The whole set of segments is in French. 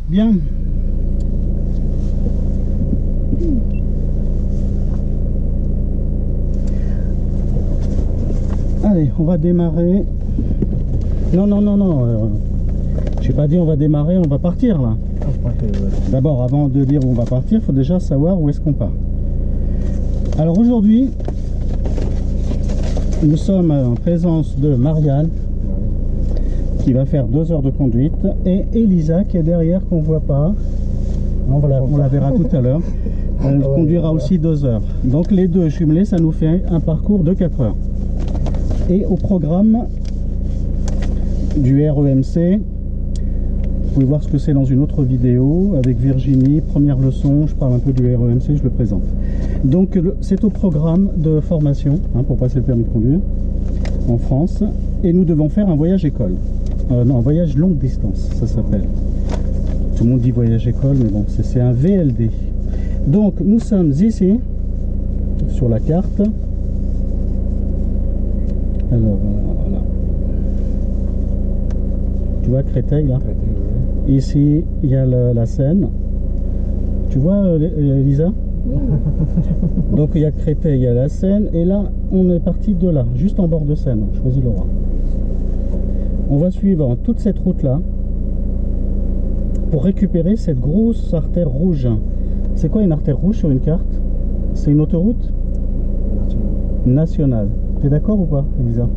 Bien. Allez, on va démarrer. Non, non, non, non. J'ai pas dit on va démarrer, on va partir là. D'abord, avant de dire où on va partir, il faut déjà savoir où est-ce qu'on part. Alors aujourd'hui, nous sommes en présence de Marianne, qui va faire 2 heures de conduite, et Elisa qui est derrière, qu'on voit pas. On la verra tout à l'heure. Elle conduira aussi 2 heures. Donc les deux jumelés, ça nous fait un parcours de 4 heures. Et au programme du REMC, vous pouvez voir ce que c'est dans une autre vidéo avec Virginie, première leçon, je parle un peu du REMC, je le présente. Donc c'est au programme de formation pour passer le permis de conduire en France, et nous devons faire un voyage école. Non, un voyage longue distance, ça s'appelle. Tout le monde dit voyage école, mais bon, c'est un VLD. Donc nous sommes ici, sur la carte. Alors voilà. Tu vois Créteil là? Créteil, oui. Ici, il y a la Seine. Tu vois Elisa? Oui. Donc il y a Créteil, il y a la Seine, et là on est parti de là, juste en bord de Seine, choisis le roi. On va suivre toute cette route là pour récupérer cette grosse artère rouge. C'est quoi une artère rouge sur une carte? C'est une autoroute nationale. T'es d'accord ou pas, Elisa?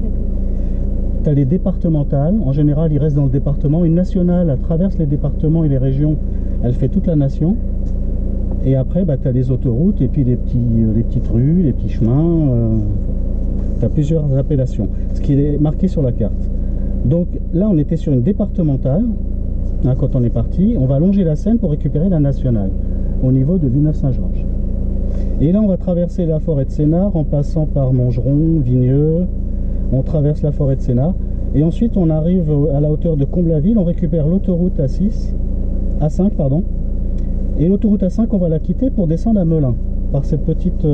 Tu as les départementales, en général ils restent dans le département. Une nationale, elle traverse les départements et les régions, elle fait toute la nation. Et après, tu as les autoroutes et puis les petites rues, les petits chemins. Tu as plusieurs appellations, ce qui est marqué sur la carte. Donc là, on était sur une départementale, quand on est parti. On va longer la Seine pour récupérer la nationale, au niveau de Villeneuve-Saint-Georges. Et là, on va traverser la forêt de Sénart en passant par Montgeron, Vigneux. On traverse la forêt de Sénart. Et ensuite, on arrive à la hauteur de Comble-la-Ville. On récupère l'autoroute A5, pardon. Et l'autoroute A5, on va la quitter pour descendre à Melun, par cette petite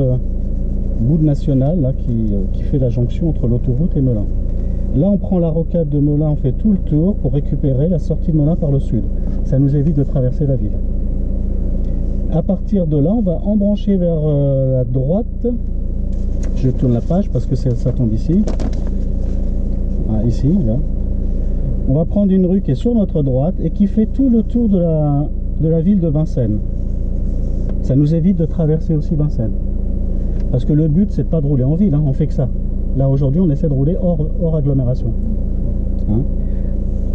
bout de nationale là, qui fait la jonction entre l'autoroute et Melun. Là, on prend la rocade de Melun, on fait tout le tour pour récupérer la sortie de Melun par le sud. Ça nous évite de traverser la ville. À partir de là, on va embrancher vers la droite. Je tourne la page parce que ça tombe ici. Ah, ici, là. On va prendre une rue qui est sur notre droite et qui fait tout le tour de la ville de Vincennes. Ça nous évite de traverser aussi Vincennes. Parce que le but, c'est pas de rouler en ville, on fait que ça. Là, aujourd'hui, on essaie de rouler hors agglomération.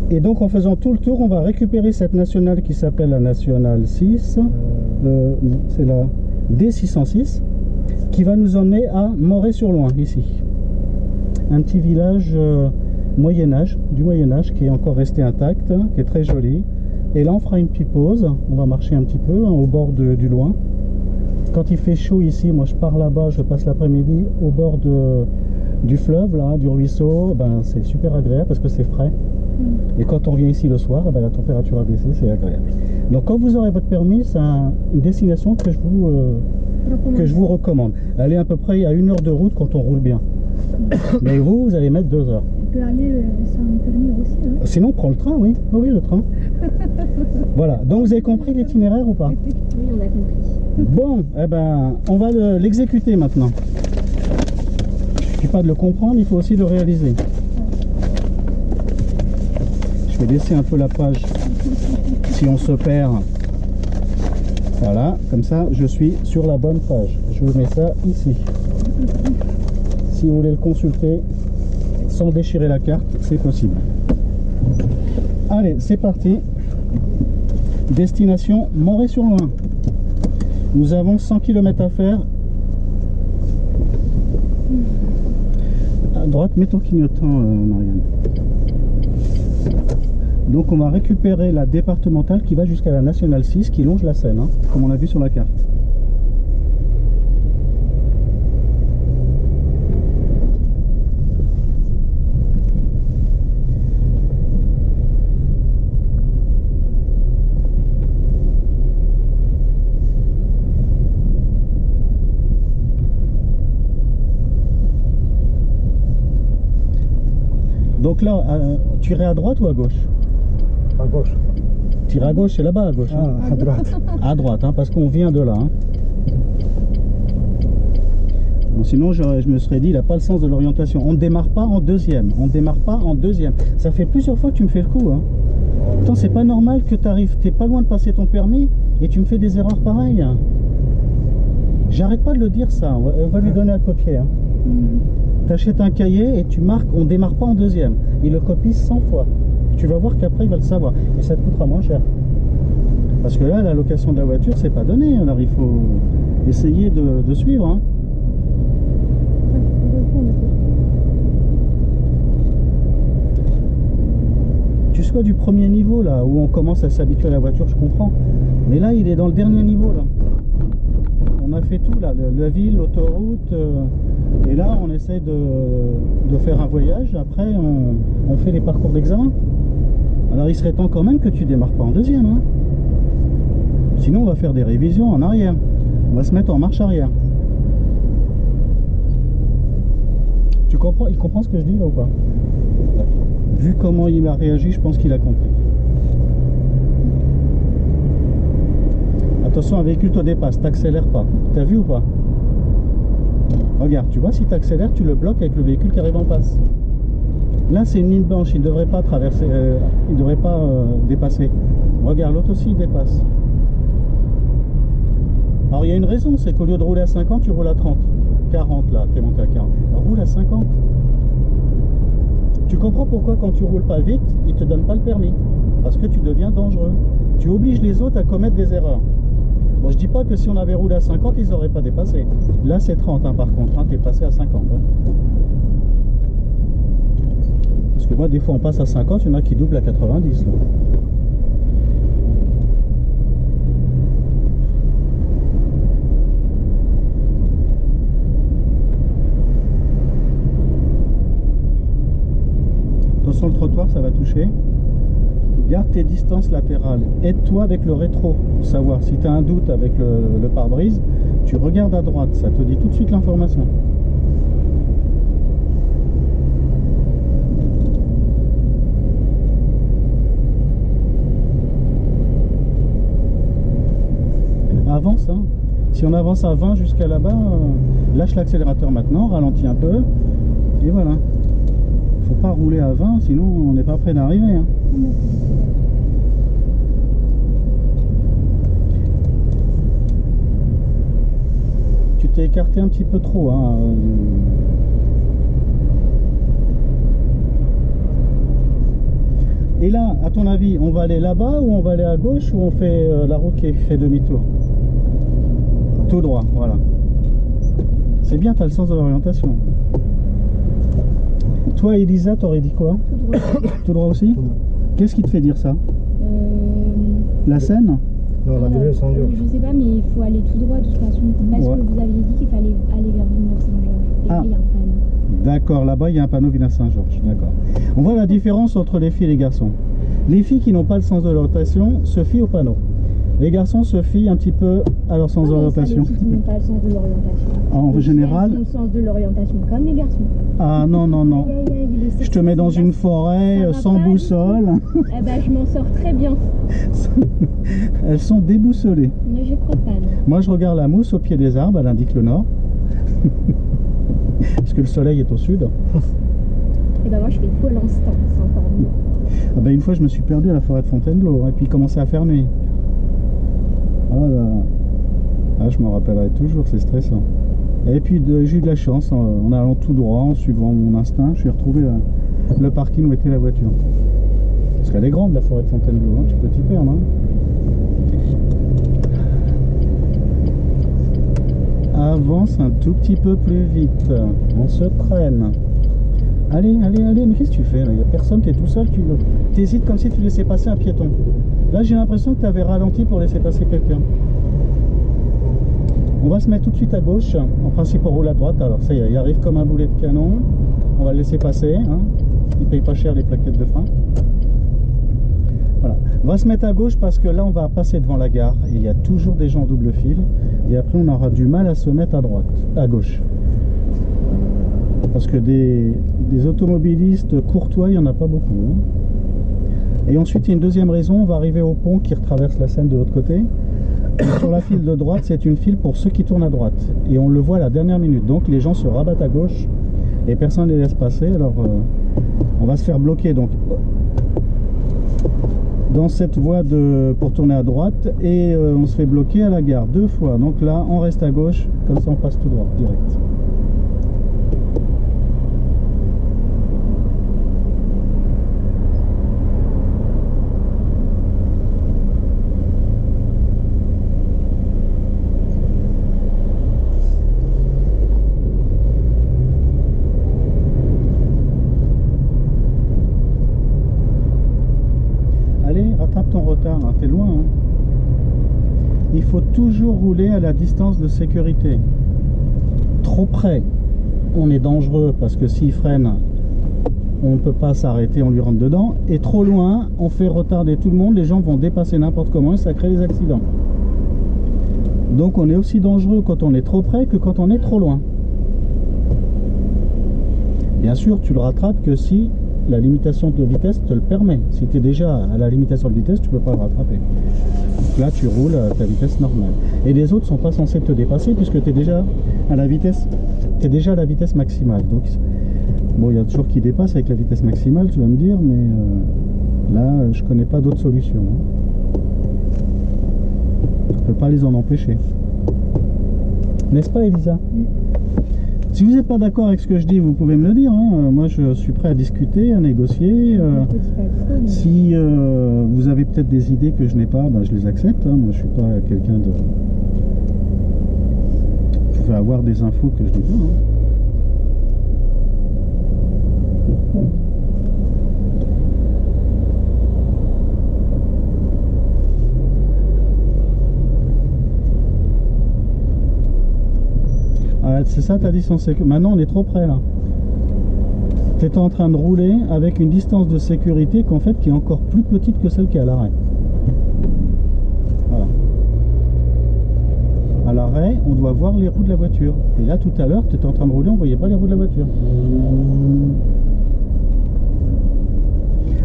Et donc, en faisant tout le tour, on va récupérer cette nationale qui s'appelle la nationale 6. C'est la D606, qui va nous emmener à Moret-sur-Loing, ici. Un petit village du Moyen-Âge, qui est encore resté intact, qui est très joli. Et là, on fera une petite pause. On va marcher un petit peu au bord du Loing. Quand il fait chaud ici, moi je pars là-bas, je passe l'après-midi au bord du fleuve, là, du ruisseau. C'est super agréable parce que c'est frais. Et quand on vient ici le soir, la température a baissé, c'est agréable. Donc quand vous aurez votre permis, c'est une destination que je vous recommande. Elle est à peu près à 1 heure de route quand on roule bien. Mais vous allez mettre 2 heures. On peut aller sans permis aussi. Sinon, on prend le train, oui. Oui, le train. Voilà. Donc vous avez compris l'itinéraire ou pas? Oui, on a compris. Bon, on va l'exécuter maintenant. Il ne suffit pas de le comprendre, il faut aussi le réaliser. Je vais laisser un peu la page si on se perd. Voilà, comme ça je suis sur la bonne page. Je vous mets ça ici. Si vous voulez le consulter sans déchirer la carte, c'est possible. Allez, c'est parti. Destination Moret-sur-Loing. Nous avons 100 km à faire. À droite, mets ton clignotant, Marianne. Donc on va récupérer la départementale qui va jusqu'à la nationale 6 qui longe la Seine, comme on a vu sur la carte. Donc là, tu irais à droite ou à gauche? À gauche. tires à gauche, c'est là-bas à gauche. Hein. Ah, à droite. À droite, hein, parce qu'on vient de là. Hein. Bon, sinon, je me serais dit, il n'a pas le sens de l'orientation. On ne démarre pas en deuxième. On ne démarre pas en deuxième. Ça fait plusieurs fois que tu me fais le coup. Hein. Attends, c'est pas normal que tu arrives, t'es pas loin de passer ton permis et tu me fais des erreurs pareilles. J'arrête pas de le dire ça. On va lui donner un copier. Hein. T'achètes un cahier et tu marques, on démarre pas en deuxième. Il le copie 100 fois. Tu vas voir qu'après il va le savoir. Et ça te coûtera moins cher. Parce que là, la location de la voiture, c'est pas donné. Alors il faut essayer de suivre. Hein. Tu sois du premier niveau là, où on commence à s'habituer à la voiture, je comprends. Mais là, il est dans le dernier niveau là. On a fait tout là, la ville, l'autoroute, et là on essaie de faire un voyage. Après on fait les parcours d'examen. Alors il serait temps quand même que tu démarres pas en deuxième. Hein. Sinon on va faire des révisions en arrière. On va se mettre en marche arrière. Tu comprends? Il comprend ce que je dis là ou pas? Vu comment il a réagi, je pense qu'il a compris. Attention, un véhicule te dépasse, t'accélères pas. T'as vu ou pas? Regarde, tu vois, si tu accélères, tu le bloques avec le véhicule qui arrive en face. Là, c'est une ligne blanche, il ne devrait pas traverser, il ne devrait pas dépasser. Regarde, l'autre aussi, il dépasse. Alors, il y a une raison, c'est qu'au lieu de rouler à 50, tu roules à 30. 40 là, t'es monté à 40. Alors, roule à 50. Tu comprends pourquoi quand tu roules pas vite, ils te donnent pas le permis? Parce que tu deviens dangereux. Tu obliges les autres à commettre des erreurs. Bon, je dis pas que si on avait roulé à 50, ils n'auraient pas dépassé. Là, c'est 30 hein, par contre, hein, tu es passé à 50. Hein. Parce que moi, des fois, on passe à 50, il y en a qui doublent à 90. Là. Attention, le trottoir, ça va toucher. Garde tes distances latérales. Aide-toi avec le rétro pour savoir si tu as un doute avec le pare-brise. Tu regardes à droite, ça te dit tout de suite l'information. Avance, hein. Si on avance à 20 jusqu'à là-bas, lâche l'accélérateur maintenant, ralentis un peu, et voilà. Faut pas rouler à 20, sinon on n'est pas près d'arriver. Hein. Tu t'es écarté un petit peu trop. Hein. Et là, à ton avis, on va aller là-bas ou on va aller à gauche ou on fait la route qui fait demi-tour? Tout droit, voilà. C'est bien, tu as le sens de l'orientation. Toi, Elisa, t'aurais dit quoi? Tout droit. Tout droit aussi? Qu'est-ce qui te fait dire ça? La Seine? Non, la ville Saint-Georges. Je sais pas, mais il faut aller tout droit de toute façon. Parce que vous aviez dit qu'il fallait aller vers Villeneuve-Saint-Georges. Et là, il y a un panneau. D'accord, là-bas, il y a un panneau Villeneuve-Saint-Georges. D'accord. On voit la différence entre les filles et les garçons. Les filles qui n'ont pas le sens de l'orientation se fient au panneau. Les garçons se fient un petit peu à leur sens d'orientation. Les filles qui n'ont pas le sens de l'orientation. En général. Elles ont le sens de l'orientation comme les garçons. Ah non, non, non. Je te mets dans une forêt sans boussole. Eh ben, je m'en sors très bien. Elles sont déboussolées. Mais je crois pas. Non. Moi, je regarde la mousse au pied des arbres, elle indique le nord. Parce que le soleil est au sud. Et ben moi, je fais tout à l'instant. C'est encore mieux. Ah ben, une fois, je me suis perdu à la forêt de Fontainebleau et puis il commençait à faire nuit. Oh là. Ah, je m'en rappellerai toujours, c'est stressant. Et puis j'ai eu de la chance, en allant tout droit, en suivant mon instinct, je suis retrouvé le parking où était la voiture. Parce qu'elle est grande la forêt de Fontainebleau, hein, tu peux t'y perdre. Hein. Avance un tout petit peu plus vite, on se prenne. Allez, allez, allez, mais qu'est-ce que tu fais là? Il n'y a personne, tu es tout seul, tu hésites comme si tu laissais passer un piéton. Là, j'ai l'impression que tu avais ralenti pour laisser passer quelqu'un. On va se mettre tout de suite à gauche. En principe, on roule à droite. Alors, ça y est, il arrive comme un boulet de canon. On va le laisser passer. Hein. Il ne paye pas cher les plaquettes de frein. Voilà. On va se mettre à gauche parce que là, on va passer devant la gare. Et il y a toujours des gens en double fil. Et après, on aura du mal à se mettre à droite, à gauche. Parce que des automobilistes courtois, il n'y en a pas beaucoup. Hein. Et ensuite, il y a une deuxième raison, on va arriver au pont qui retraverse la Seine de l'autre côté. Et sur la file de droite, c'est une file pour ceux qui tournent à droite. Et on le voit à la dernière minute. Donc les gens se rabattent à gauche et personne ne les laisse passer. Alors on va se faire bloquer donc dans cette voie pour tourner à droite et on se fait bloquer à la gare 2 fois. Donc là, on reste à gauche, comme ça on passe tout droit, direct. Rattrape ton retard, hein, t'es loin. Hein. Il faut toujours rouler à la distance de sécurité. Trop près, on est dangereux parce que s'il freine, on ne peut pas s'arrêter, on lui rentre dedans. Et trop loin, on fait retarder tout le monde, les gens vont dépasser n'importe comment et ça crée des accidents. Donc on est aussi dangereux quand on est trop près que quand on est trop loin. Bien sûr, tu le rattrapes que si la limitation de vitesse te le permet. Si tu es déjà à la limitation de vitesse, tu ne peux pas le rattraper. Donc là, tu roules à ta vitesse normale. Et les autres ne sont pas censés te dépasser puisque tu es déjà à la vitesse, maximale. Donc, bon, il y a toujours qui dépassent avec la vitesse maximale, tu vas me dire, mais là, je connais pas d'autre solution. Hein. Tu ne peux pas les en empêcher. N'est-ce pas, Elisa? Si vous n'êtes pas d'accord avec ce que je dis, vous pouvez me le dire. Hein. Moi, je suis prêt à discuter, à négocier. Si vous avez peut-être des idées que je n'ai pas, je les accepte. Hein. Moi, je ne suis pas quelqu'un de... Vous pouvez avoir des infos que je n'ai pas. Hein. C'est ça ta distance sécurité. Maintenant on est trop près là. Tu es en train de rouler avec une distance de sécurité qu'en fait qui est encore plus petite que celle qui est à l'arrêt. Voilà. À l'arrêt, on doit voir les roues de la voiture. Et là tout à l'heure, tu étais en train de rouler, on voyait pas les roues de la voiture.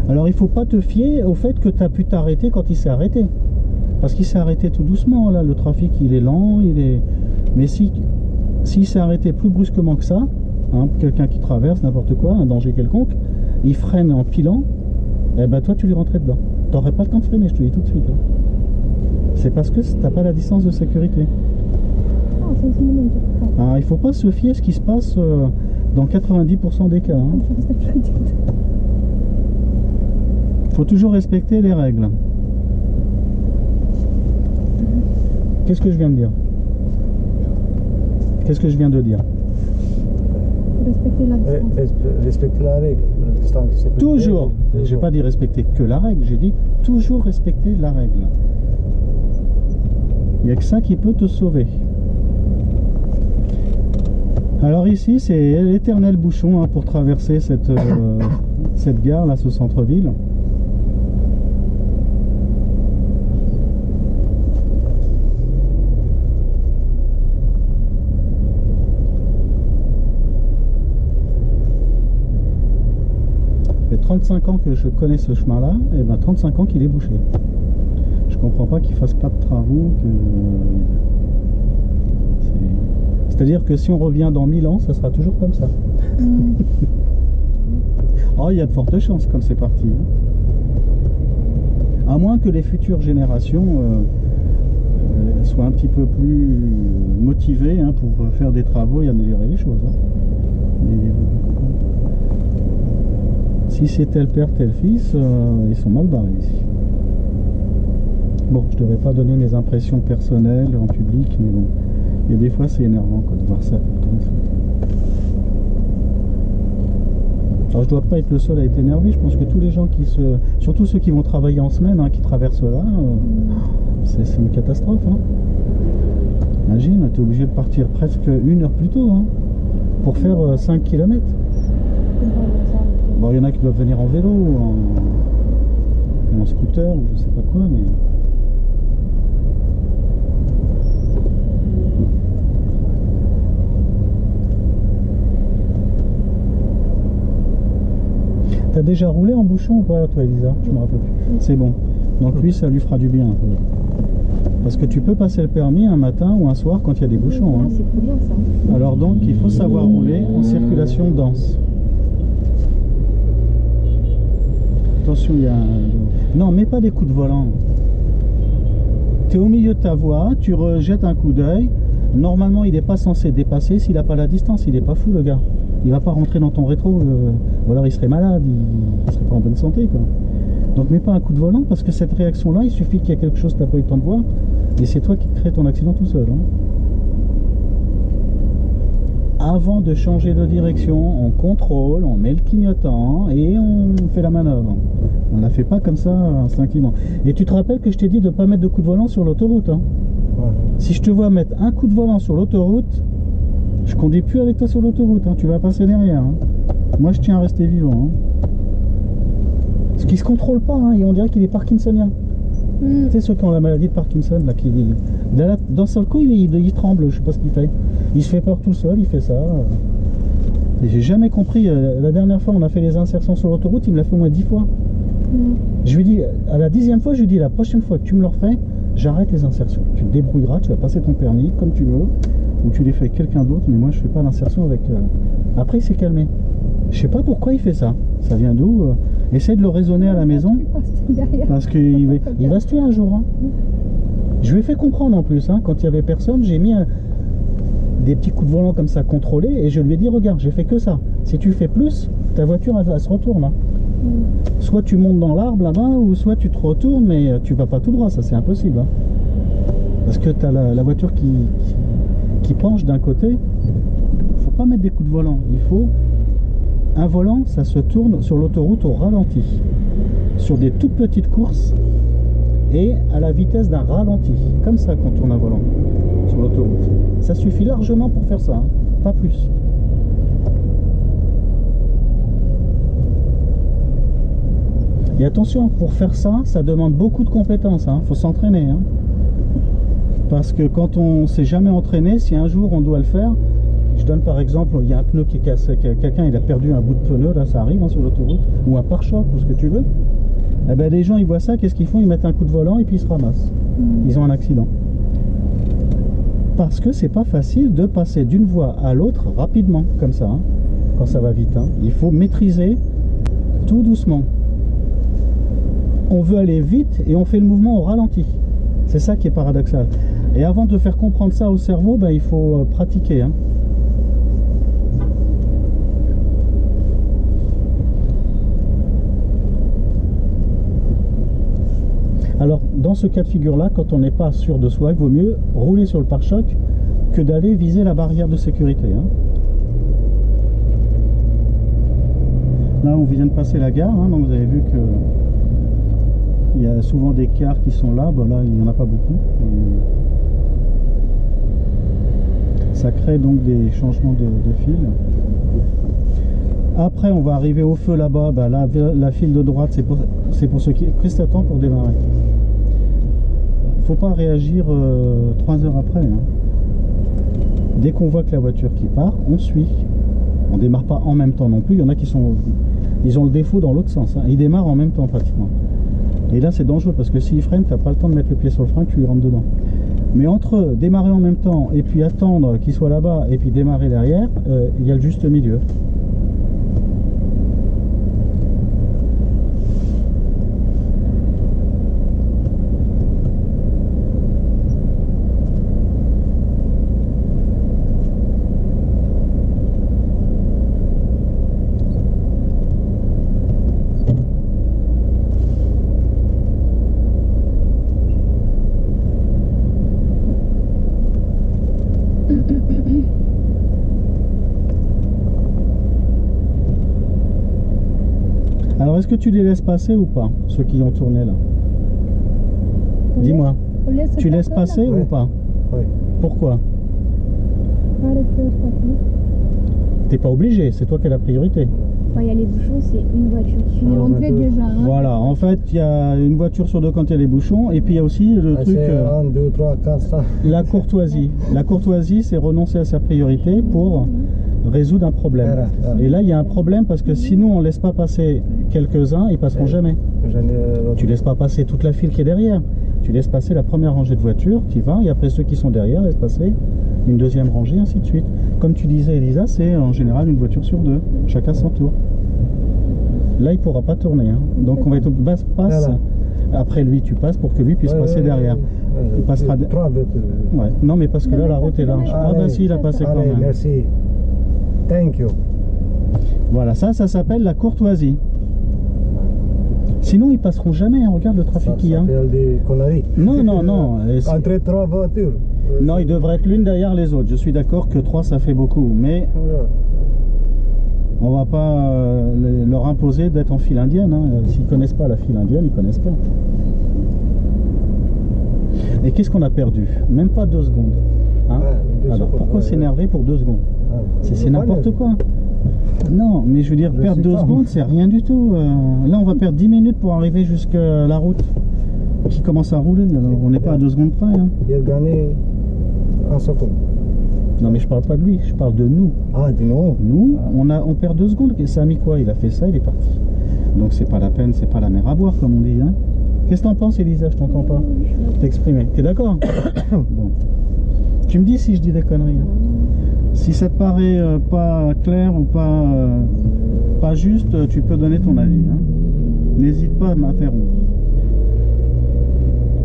Alors il faut pas te fier au fait que tu as pu t'arrêter quand il s'est arrêté. Parce qu'il s'est arrêté tout doucement là, le trafic il est lent, mais s'il s'est arrêté plus brusquement que ça, hein, quelqu'un qui traverse n'importe quoi, un danger quelconque, il freine en pilant, et ben toi tu lui rentrais dedans. T'aurais pas le temps de freiner, je te dis tout de suite. Hein. C'est parce que t'as pas la distance de sécurité. Alors, il faut pas se fier à ce qui se passe dans 90% des cas. Hein. Faut toujours respecter les règles. Qu'est-ce que je viens de dire? Qu'est-ce que je viens de dire? Respecter la distance. Respecter la règle. Toujours. Je n'ai pas dit respecter que la règle, j'ai dit toujours respecter la règle. Il n'y a que ça qui peut te sauver. Alors ici, c'est l'éternel bouchon hein, pour traverser cette gare, là, ce centre-ville. Ça fait 35 ans que je connais ce chemin-là, et ben 35 ans qu'il est bouché. Je comprends pas qu'il fasse pas de travaux. C'est-à-dire que si on revient dans 1000 ans, ça sera toujours comme ça. Oh, il y a de fortes chances comme c'est parti. À moins que les futures générations soient un petit peu plus motivées hein, pour faire des travaux et améliorer les choses. Hein. Mais, si c'est tel père, tel fils, ils sont mal barrés ici. Bon, je ne devrais pas donner mes impressions personnelles en public, mais bon, il y a des fois c'est énervant quoi, de voir ça tout le temps. Alors je dois pas être le seul à être énervé, je pense que tous les gens surtout ceux qui vont travailler en semaine, hein, qui traversent là, c'est une catastrophe. Hein. Imagine, tu es obligé de partir presque 1 heure plus tôt hein, pour faire 5 km. Bon, il y en a qui doivent venir en vélo, en scooter ou je sais pas quoi, mais... T'as déjà roulé en bouchon ou pas, toi, Elisa? Je me rappelle plus. C'est bon. Donc lui, ça lui fera du bien. Parce que tu peux passer le permis un matin ou un soir quand il y a des bouchons. Ah, Hein. c'est trop bien ça. Alors donc, il faut savoir rouler en circulation dense. Attention, il y a un... Non, mets pas des coups de volant. Tu es au milieu de ta voie, tu rejettes un coup d'œil. Normalement, il n'est pas censé dépasser s'il n'a pas la distance. Il n'est pas fou, le gars. Il va pas rentrer dans ton rétro. Ou alors il serait malade, il serait pas en bonne santé, quoi. Donc mets pas un coup de volant, parce que cette réaction-là, il suffit qu'il y ait quelque chose que tu n'as pas eu le temps de voir. Et c'est toi qui crée ton accident tout seul. Hein. Avant de changer de direction, on contrôle, on met le clignotant et on fait la manœuvre. On la fait pas comme ça instinctivement. Et tu te rappelles que je t'ai dit de ne pas mettre de coup de volant sur l'autoroute. Hein. Ouais. Si je te vois mettre un coup de volant sur l'autoroute, je conduis plus avec toi sur l'autoroute. Hein. Tu vas passer derrière. Hein. Moi, je tiens à rester vivant. Hein. Ce qui se contrôle pas, hein, et on dirait qu'il est parkinsonien. Tu sais, ceux qui ont la maladie de Parkinson, là, d'un seul coup, il tremble, je sais pas ce qu'il fait. Il se fait peur tout seul, il fait ça. Et j'ai jamais compris. La dernière fois, on a fait les insertions sur l'autoroute, il me l'a fait au moins 10 fois. Je lui dis, à la 10e fois, je lui dis, la prochaine fois que tu me le refais, j'arrête les insertions. Tu te débrouilleras, tu vas passer ton permis comme tu veux, ou tu les fais avec quelqu'un d'autre, mais moi, je fais pas l'insertion avec... Après, il s'est calmé. Je sais pas pourquoi il fait ça. Ça vient d'où Essaie de le raisonner à la maison. Parce qu'il va se tuer un jour. Hein. Je lui ai fait comprendre en plus. Hein, quand il y avait personne, j'ai mis des petits coups de volant comme ça contrôlés. Et je lui ai dit, regarde, j'ai fait que ça. Si tu fais plus, ta voiture, elle se retourne. Hein. Soit tu montes dans l'arbre là-bas, ou soit tu te retournes, mais tu vas pas tout droit. Ça, c'est impossible. Hein. Parce que tu as la voiture qui penche d'un côté. Faut pas mettre des coups de volant. Il faut... Un volant, ça se tourne sur l'autoroute au ralenti, sur des toutes petites courses et à la vitesse d'un ralenti, comme ça qu'on tourne un volant sur l'autoroute. Ça suffit largement pour faire ça, hein, pas plus. Et attention, pour faire ça, ça demande beaucoup de compétences, hein, faut s'entraîner. Hein. Parce que quand on s'est jamais entraîné, si un jour on doit le faire, je donne par exemple, il y a un pneu qui est cassé, quelqu'un il a perdu un bout de pneu, là ça arrive hein, sur l'autoroute, ou un pare-choc, ou ce que tu veux. Eh ben, les gens ils voient ça, qu'est-ce qu'ils font? Ils mettent un coup de volant et puis ils se ramassent. Ils ont un accident. Parce que c'est pas facile de passer d'une voie à l'autre rapidement, comme ça, hein, quand ça va vite. Hein. Il faut maîtriser tout doucement. On veut aller vite et on fait le mouvement au ralenti. C'est ça qui est paradoxal. Et avant de faire comprendre ça au cerveau, ben, il faut pratiquer. Hein. Alors, dans ce cas de figure-là, quand on n'est pas sûr de soi, il vaut mieux rouler sur le pare-choc que d'aller viser la barrière de sécurité. Hein. Là, on vient de passer la gare, hein, donc vous avez vu que il y a souvent des cars qui sont là. Bon, là, il n'y en a pas beaucoup. Ça crée donc des changements de fil. Après, on va arriver au feu là-bas. Bah, la file de droite, c'est pour ceux qui... Qu'est-ce que t'attends pour démarrer? Faut pas réagir 3 heures après. Hein. Dès qu'on voit que la voiture qui part, on suit. On démarre pas en même temps non plus. Il y en a qui sont... Ils ont le défaut dans l'autre sens. Hein. Ils démarrent en même temps pratiquement. Et là, c'est dangereux parce que s'ils freinent, t'as pas le temps de mettre le pied sur le frein, tu y rentres dedans. Mais entre démarrer en même temps et puis attendre qu'il soit là-bas et puis démarrer derrière, il y a le juste milieu. Alors, est-ce que tu les laisses passer ou pas, ceux qui ont tourné là? Dis-moi, tu laisses passer ou pas? Oui. Pourquoi? T'es pas obligé, c'est toi qui as la priorité. Quand il y a les bouchons, c'est une voiture. Tu es l'anglais déjà. Hein. Voilà, en fait, il y a une voiture sur deux quand il y a les bouchons, et puis il y a aussi le truc... 1, 2, 3, 4, 5. La courtoisie. La courtoisie, c'est renoncer à sa priorité pour résoudre un problème. Voilà. Et là, il y a un problème parce que si nous, on laisse pas passer quelques-uns, ils passeront jamais. Tu laisses pas passer toute la file qui est derrière. Tu laisses passer la première rangée de voitures, tu y vas, et après ceux qui sont derrière laissent passer une deuxième rangée, ainsi de suite. Comme tu disais, Elisa, c'est en général une voiture sur deux, chacun son tour. Là, il pourra pas tourner. Hein. Donc, on va être passe. Voilà. Après lui, tu passes pour que lui puisse passer derrière. Il passera. Ouais. Non, mais parce que là, la route est large. Ah, bah si, il a passé quand même. Merci. Thank you. Voilà, ça s'appelle la courtoisie. Sinon, ils passeront jamais. Hein. Regarde le trafic qu'il y a. Ça s'appelle des conneries. Non, non, non. Entre trois voitures. Non, il devrait être l'une derrière les autres. Je suis d'accord que 3, ça fait beaucoup. Mais on va pas leur imposer d'être en file indienne. Hein. S'ils connaissent pas la file indienne, ils connaissent pas. Et qu'est-ce qu'on a perdu? Même pas 2 secondes. Hein? Alors pourquoi s'énerver pour 2 secondes? C'est n'importe quoi. Non, mais je veux dire, perdre 2 secondes, c'est rien du tout. Là, on va perdre 10 minutes pour arriver jusqu'à la route qui commence à rouler. Alors, on n'est pas à 2 secondes près. Hein. Il a gagné 1 seconde. Non, mais je parle pas de lui, je parle de nous. Ah, de nous. Nous, on perd 2 secondes. Ça a mis quoi? Il a fait ça, il est parti. Donc c'est pas la peine, c'est pas la mer à boire, comme on dit. Hein. Qu'est-ce que t'en penses, Elisa? Je t'entends pas t'exprimer. T'es d'accord? Bon. Tu me dis si je dis des conneries. Hein. Si ça te paraît pas clair ou pas juste, tu peux donner ton avis. Hein. N'hésite pas à m'interrompre.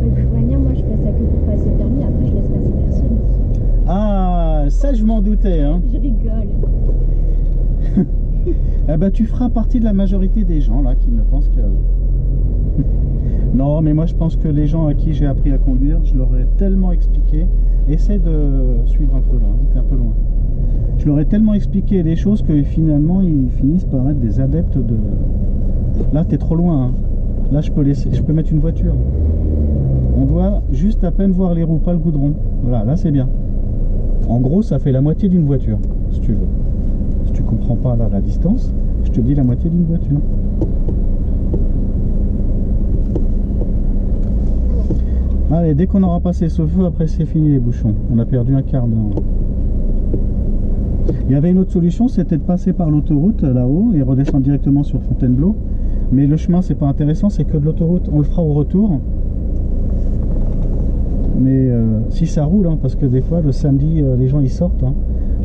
De toute manière, moi je fais ça que pour passer le permis, après je laisse passer personne. Ah, ça je m'en doutais. Hein. Je rigole. Eh ben, tu feras partie de la majorité des gens là qui ne pensent qu'à eux. Non, mais moi je pense que les gens à qui j'ai appris à conduire, je leur ai tellement expliqué. Essaie de suivre un peu là, hein, t'es un peu loin. Je leur ai tellement expliqué les choses que finalement ils finissent par être des adeptes de. Là, t'es trop loin. Hein. Là, je peux mettre une voiture. On doit juste à peine voir les roues, pas le goudron. Voilà, là c'est bien. En gros, ça fait la moitié d'une voiture, si tu veux. Si tu comprends pas là la distance, je te dis la moitié d'une voiture. Allez, dès qu'on aura passé ce feu, après c'est fini les bouchons. On a perdu un quart d'heure. Il y avait une autre solution, c'était de passer par l'autoroute là-haut et redescendre directement sur Fontainebleau. Mais le chemin, c'est pas intéressant, c'est que de l'autoroute, on le fera au retour. Mais si ça roule, hein, parce que des fois, le samedi, les gens ils sortent. Hein.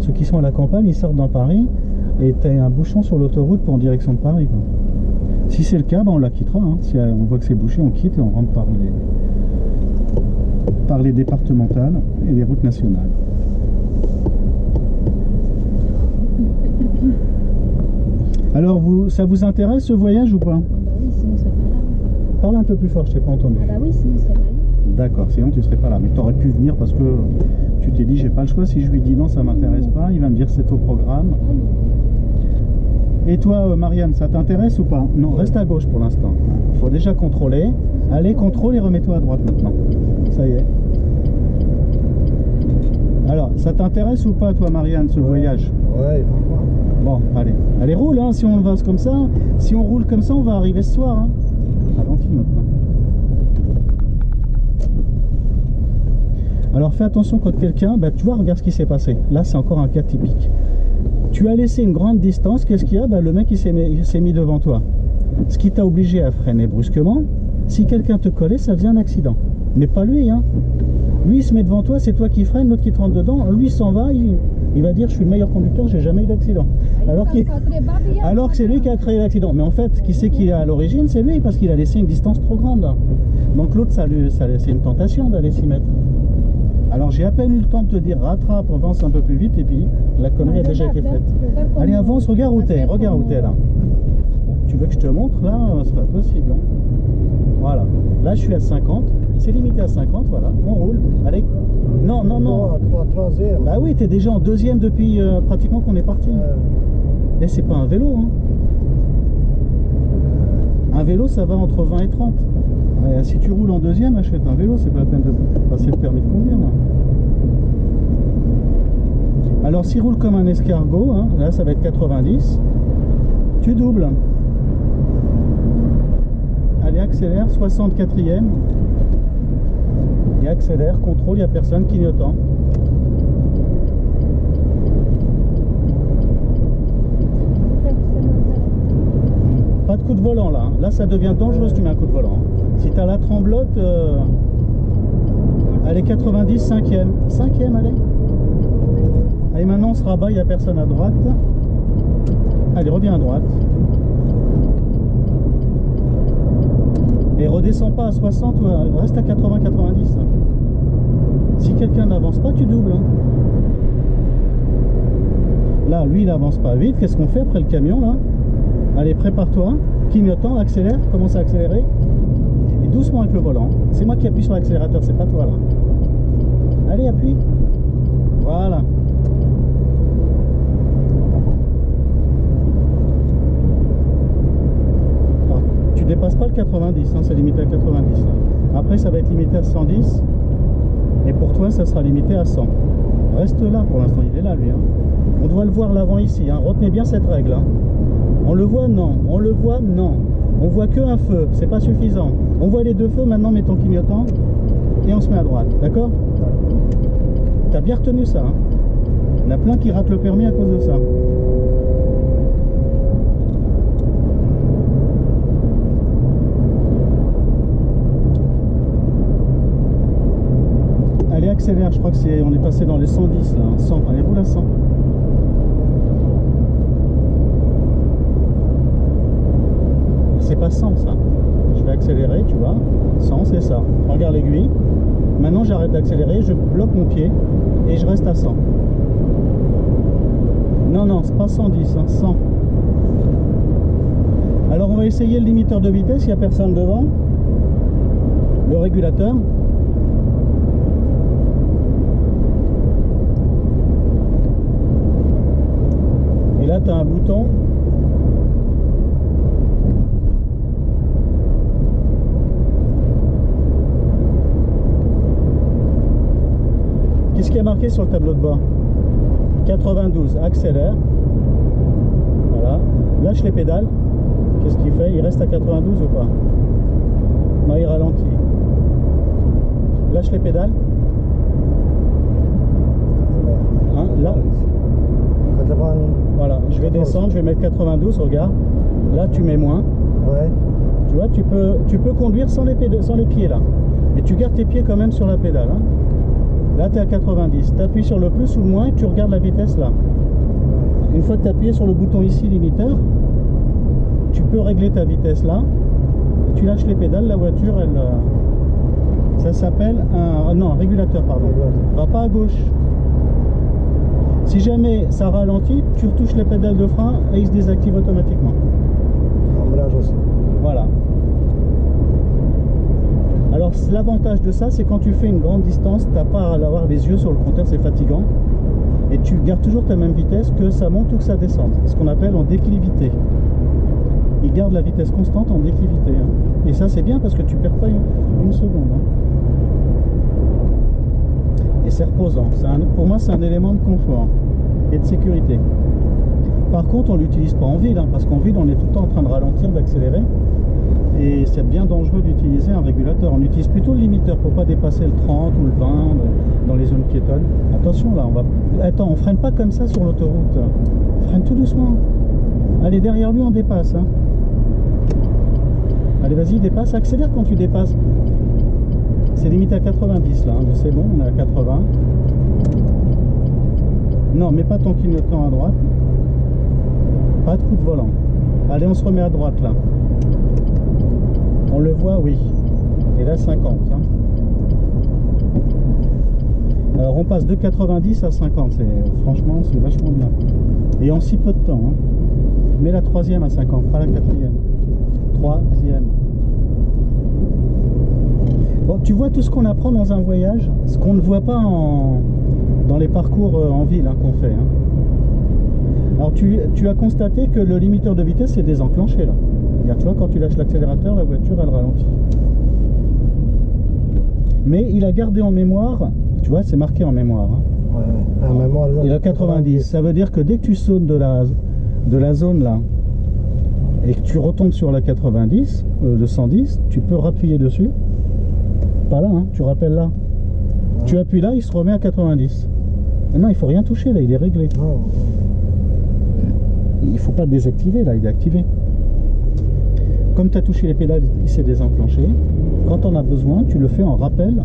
Ceux qui sont à la campagne, ils sortent dans Paris et tu as un bouchon sur l'autoroute pour en direction de Paris. Quoi. Si c'est le cas, ben, on la quittera. Hein. Si on voit que c'est bouché, on quitte et on rentre par les départementales et les routes nationales. Alors, ça vous intéresse ce voyage ou pas? Ah bah oui, sinon on serait pas là. Parle un peu plus fort, je t'ai pas entendu. Ah bah oui, sinon on serait pas là. D'accord, sinon tu serais pas là. Mais tu aurais pu venir parce que tu t'es dit j'ai pas le choix. Si je lui dis non, ça m'intéresse pas, il va me dire c'est au programme. Et toi, Marianne, ça t'intéresse ou pas? Non, reste à gauche pour l'instant. Il faut déjà contrôler. Allez, contrôle et remets-toi à droite maintenant. Ça y est. Alors, ça t'intéresse ou pas, toi, Marianne, ce voyage? Ouais. Bon, allez. Allez, roule, hein, si on va comme ça. Si on roule comme ça, on va arriver ce soir. Hein. Ralentis maintenant. Alors, fais attention quand quelqu'un... Bah, tu vois, regarde ce qui s'est passé. Là, c'est encore un cas typique. Tu as laissé une grande distance. Qu'est-ce qu'il y a? Bah, le mec, il s'est mis devant toi. Ce qui t'a obligé à freiner brusquement. Si quelqu'un te collait, ça devient un accident. Mais pas lui, hein. Lui, il se met devant toi, c'est toi qui freine, l'autre qui te rentre dedans. Lui, s'en va, il va dire je suis le meilleur conducteur, j'ai jamais eu d'accident. Alors que c'est lui qui a créé l'accident. Mais en fait, qui c'est qui est à l'origine? C'est lui, parce qu'il a laissé une distance trop grande. Donc l'autre, c'est une tentation d'aller s'y mettre. Alors j'ai à peine eu le temps de te dire rattrape, avance un peu plus vite, et puis la connerie a déjà été faite. Allez, avance, regarde où t'es, là. Tu veux que je te montre? Là, c'est pas possible. Hein. Voilà. Là, je suis à 50. C'est limité à 50, voilà. On roule. Allez. Non, non, non. Troisième. Bah oui, t'es déjà en deuxième depuis pratiquement qu'on est parti. Mais c'est pas un vélo, hein. Un vélo, ça va entre 20 et 30. Ouais, si tu roules en deuxième, achète un vélo. C'est pas la peine de passer le permis de conduire, là. Alors, s'il roule comme un escargot, hein, là, ça va être 90. Tu doubles. Allez, accélère, 64e. Et accélère, contrôle, il n'y a personne clignotant. coup de volant là. Là, ça devient dangereux si tu mets un coup de volant. Si tu as la tremblote, allez, 90, 5e. 5e, allez. Allez, maintenant on se rabat, il n'y a personne à droite. Allez, reviens à droite. Et redescends pas à 60, reste à 80-90. Si quelqu'un n'avance pas, tu doubles. Hein. Là, lui, il n'avance pas vite. Qu'est-ce qu'on fait après le camion là? Allez, prépare-toi. Clignotant, accélère, commence à accélérer. Et doucement avec le volant. C'est moi qui appuie sur l'accélérateur, c'est pas toi là. Allez, appuie. Voilà. Alors, tu dépasses pas le 90, hein, c'est limité à 90. Là. Après, ça va être limité à 110. Et pour toi, ça sera limité à 100. Reste là, pour l'instant, il est là, lui. Hein. On doit le voir l'avant ici. Hein. Retenez bien cette règle. Hein. On le voit, non. On le voit, non. On voit que un feu, c'est pas suffisant. On voit les deux feux, maintenant, mets ton clignotant. Et on se met à droite, d'accord? T'as bien retenu ça. Hein. Il y en a plein qui ratent le permis à cause de ça. Allez, accélère, je crois que c'est. On est passé dans les 110 là. 100. Allez, roule à 100. C'est pas 100 ça. Je vais accélérer, tu vois. 100, c'est ça. Regarde l'aiguille. Maintenant, j'arrête d'accélérer, je bloque mon pied et je reste à 100. Non, non, c'est pas 110, hein, 100. Alors, on va essayer le limiteur de vitesse. Il n'y a personne devant. Le régulateur. Et là, tu as un bouton. Qu'est-ce qui a marqué sur le tableau de bord? 92, accélère. Voilà. Lâche les pédales. Qu'est-ce qu'il fait? Il reste à 92 ou pas? Non, il ralentit. Lâche les pédales. Hein, là. 80. Voilà, je vais descendre, je vais mettre 92, regarde. Là, tu mets moins. Ouais. Tu vois, tu peux conduire sans les pieds là. Mais tu gardes tes pieds quand même sur la pédale. Hein. Là, tu es à 90. Tu appuies sur le plus ou le moins et tu regardes la vitesse là. Une fois que tu as appuyé sur le bouton ici, limiteur, tu peux régler ta vitesse là. Et tu lâches les pédales, la voiture, elle... ça s'appelle un régulateur, pardon. Va pas à gauche. Si jamais ça ralentit, tu retouches les pédales de frein et il se désactive automatiquement. Embrayage aussi. Voilà. Alors l'avantage de ça, c'est quand tu fais une grande distance, tu n'as pas à avoir les yeux sur le compteur, c'est fatigant. Et tu gardes toujours ta même vitesse, que ça monte ou que ça descende. Ce qu'on appelle en déclivité. Il garde la vitesse constante en déclivité. Hein. Et ça c'est bien parce que tu perds pas une seconde. Hein. Et c'est reposant. Pour moi c'est un élément de confort et de sécurité. Par contre on ne l'utilise pas en ville, hein, parce qu'en ville on est tout le temps en train de ralentir, d'accélérer. Et c'est bien dangereux d'utiliser un régulateur. On utilise plutôt le limiteur pour pas dépasser le 30 ou le 20 dans les zones piétonnes. Attention là, Attends, on freine pas comme ça sur l'autoroute. On freine tout doucement. Allez, derrière lui on dépasse. Hein. Allez, vas-y, dépasse. Accélère quand tu dépasses. C'est limité à 90 là. Hein. C'est bon, on est à 80. Non, mets pas ton clignotant à droite. Pas de coup de volant. Allez, on se remet à droite là. On le voit, oui. Et là, 50. Hein. Alors, on passe de 90 à 50. Franchement, c'est vachement bien. Et en si peu de temps. Hein. Mais la troisième à 50, pas la quatrième. Troisième. Bon, tu vois tout ce qu'on apprend dans un voyage, ce qu'on ne voit pas dans les parcours en ville hein, qu'on fait. Hein. Alors, tu as constaté que le limiteur de vitesse est désenclenché là. Regarde, tu vois, quand tu lâches l'accélérateur, la voiture, elle ralentit. Mais il a gardé en mémoire, tu vois, c'est marqué en mémoire. Hein. Ouais, en mémoire. Il a 90. Ça veut dire que dès que tu sautes de la zone là, et que tu retombes sur la 90, le 110, tu peux rappuyer dessus. Pas là, hein, tu rappelles là. Ouais. Tu appuies là, il se remet à 90. Maintenant, il faut rien toucher là, il est réglé. Non. Il faut pas désactiver là, il est activé. Comme tu as touché les pédales, il s'est désenclenché. Quand on a besoin, tu le fais en rappel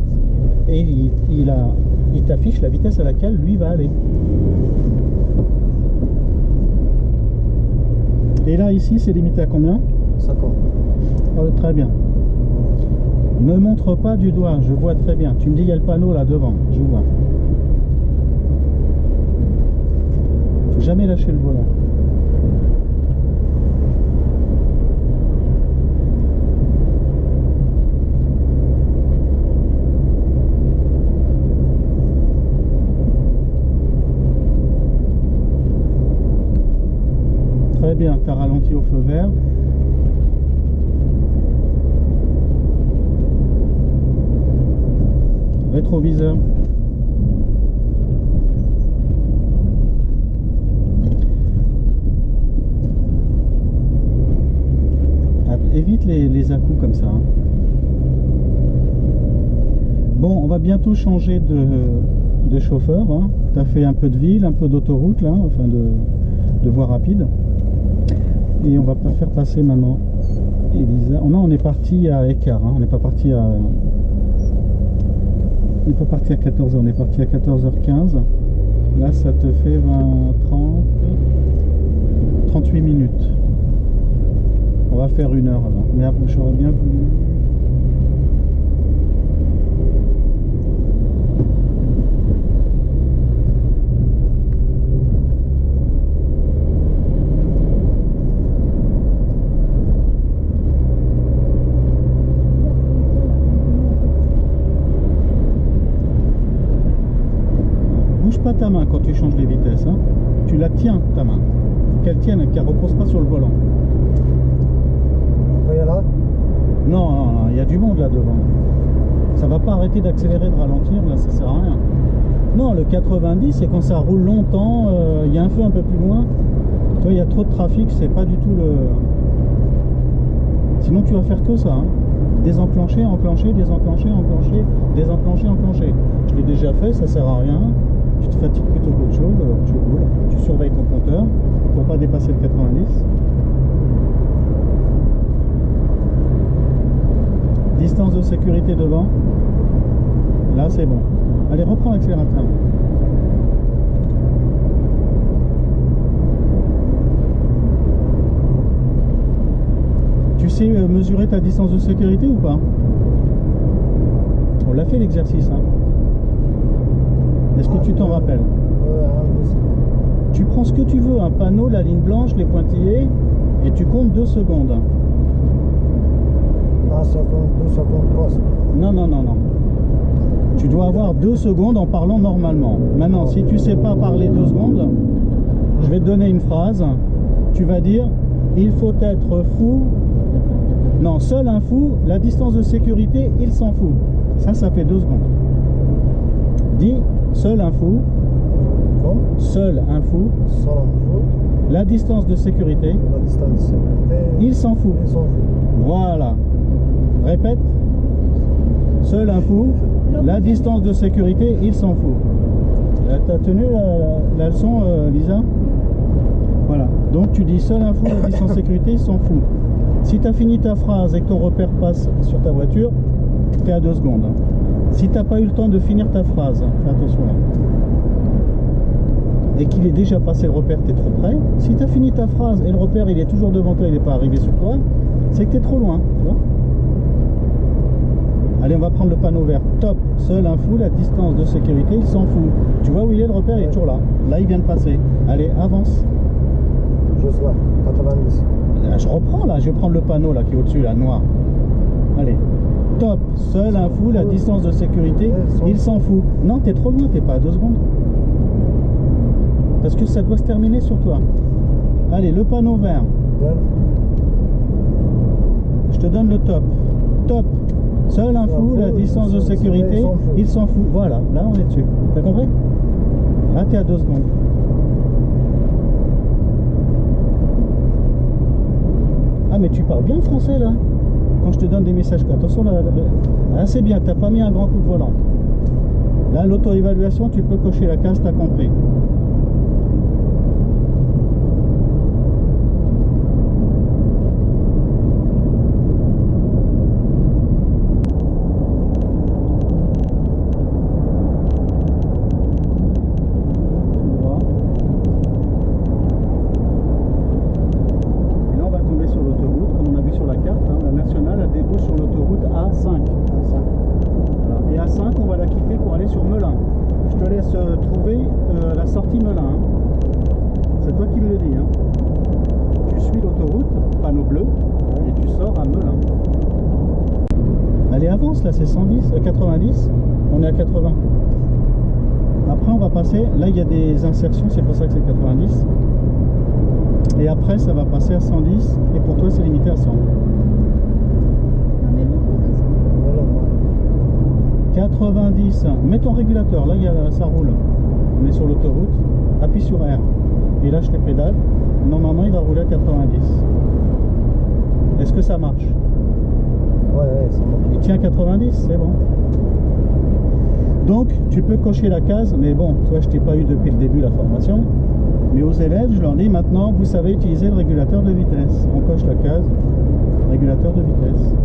et il t'affiche la vitesse à laquelle lui va aller. Et là, ici, c'est limité à combien? 50. Oh, très bien. Ne montre pas du doigt, je vois très bien. Tu me dis, il y a le panneau là devant, je vois. Faut jamais lâcher le volant. Très bien, tu as ralenti au feu vert. Rétroviseur. Évite les à-coups comme ça. Bon, on va bientôt changer de chauffeur. Hein. Tu as fait un peu de ville, un peu d'autoroute là, enfin de voie rapide. Et on va pas faire passer maintenant Elisa. Oh non, on est parti à écart, hein. On n'est pas parti à 14h, on est parti à 14h15. Là, ça te fait 20, 30, 38 minutes. On va faire 1 heure avant. Mais après, j'aurais bien voulu. Pas ta main quand tu changes les vitesses, hein. Tu la tiens ta main, faut qu'elle tienne, qu'elle repose pas sur le volant. Vous voyez là? Non, non, non, il y a du monde là devant. Ça va pas arrêter d'accélérer, de ralentir, là ça sert à rien. Non, le 90 c'est quand ça roule longtemps, il y a un feu un peu plus loin. Tu vois, il y a trop de trafic, c'est pas du tout le. Sinon tu vas faire que ça, hein. Désenclencher, enclencher, désenclencher, enclencher, désenclencher, enclencher. Je l'ai déjà fait, ça sert à rien. Tu te fatigues plutôt qu'autre chose, alors tu roules, tu surveilles ton compteur pour pas dépasser le 90. Distance de sécurité devant. Là c'est bon. Allez, reprends l'accélérateur. Tu sais mesurer ta distance de sécurité ou pas? On l'a fait l'exercice, hein. Est-ce que tu t'en rappelles? Tu prends ce que tu veux, un panneau, la ligne blanche, les pointillés, et tu comptes 2 secondes. Ah, ça compte 2, ça compte 3. Non, non, non, non. Tu dois avoir 2 secondes en parlant normalement. Maintenant, si tu sais pas parler 2 secondes, je vais te donner une phrase. Tu vas dire, il faut être fou. Non, seul un fou, la distance de sécurité, il s'en fout. Ça fait 2 secondes. Dis, seul un fou. Bon. Seul un fou. Seul un fou. La distance de sécurité. La distance de sécurité. Il s'en fout. Il s'en fout. Voilà. Répète. Seul un fou. La distance de sécurité, il s'en fout. T'as tenu la leçon, Lisa? Voilà. Donc tu dis seul un fou, la distance de sécurité, il s'en fout. Si tu as fini ta phrase et que ton repère passe sur ta voiture, tu es à 2 secondes. Si tu n'as pas eu le temps de finir ta phrase, fais attention là, et qu'il est déjà passé le repère, tu es trop près. Si tu as fini ta phrase et le repère il est toujours devant toi, il n'est pas arrivé sur toi, c'est que tu es trop loin. Tu vois. Allez, on va prendre le panneau vert. Top, seul un fou, la distance de sécurité, il s'en fout. Tu vois où il est, le repère, il est toujours là. Là, il vient de passer. Allez, avance. Je vois, 90. Là, je reprends là, je vais prendre le panneau là qui est au-dessus, là, noir. Allez. Top, seul un fou, la distance de sécurité, il s'en fout. Non, t'es trop loin, t'es pas à 2 secondes. Parce que ça doit se terminer sur toi. Allez, le panneau vert. Je te donne le top. Top, seul un fou, la distance de sécurité, il s'en fout. Voilà, là on est dessus. T'as compris? Là t'es à 2 secondes. Ah mais tu parles bien français là. Quand je te donne des messages, attention là, c'est bien, t'as pas mis un grand coup de volant. Là l'auto-évaluation, tu peux cocher la case, t'as compris. 5. À 5. Voilà. Et à 5, on va la quitter pour aller sur Melun. Je te laisse trouver la sortie Melun. Hein. C'est toi qui me le dis. Hein. Tu suis l'autoroute, panneau bleu, et tu sors à Melun. Allez, avance, là c'est 110, 90, on est à 80. Après on va passer, là il y a des insertions, c'est pour ça que c'est 90. Et après ça va passer à 110, et pour toi c'est limité à 100. Non, mais beaucoup, ça, 90, mets ton régulateur, là ça roule. On est sur l'autoroute, appuie sur R et lâche les pédales. Normalement il va rouler à 90. Est-ce que ça marche? Ouais, ça marche. Il tient 90, c'est bon. Donc tu peux cocher la case, mais bon, toi je t'ai pas eu depuis le début la formation. Mais aux élèves, je leur dis maintenant, vous savez utiliser le régulateur de vitesse. On coche la case, régulateur de vitesse.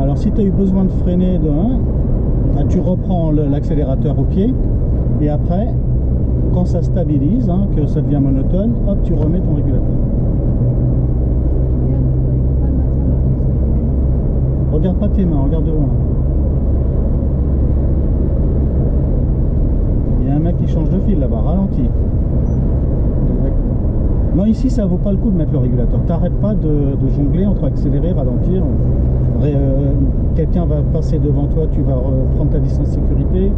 Alors si tu as eu besoin de freiner de 1, tu reprends l'accélérateur au pied. Et après, quand ça stabilise, hein, que ça devient monotone, hop, tu remets ton régulateur. Regarde pas tes mains, regarde devant. Il y a un mec qui change de fil là-bas, ralentit. Non, ici ça vaut pas le coup de mettre le régulateur. T'arrêtes pas de jongler entre accélérer, ralentir. Quelqu'un va passer devant toi, tu vas prendre ta distance sécurité.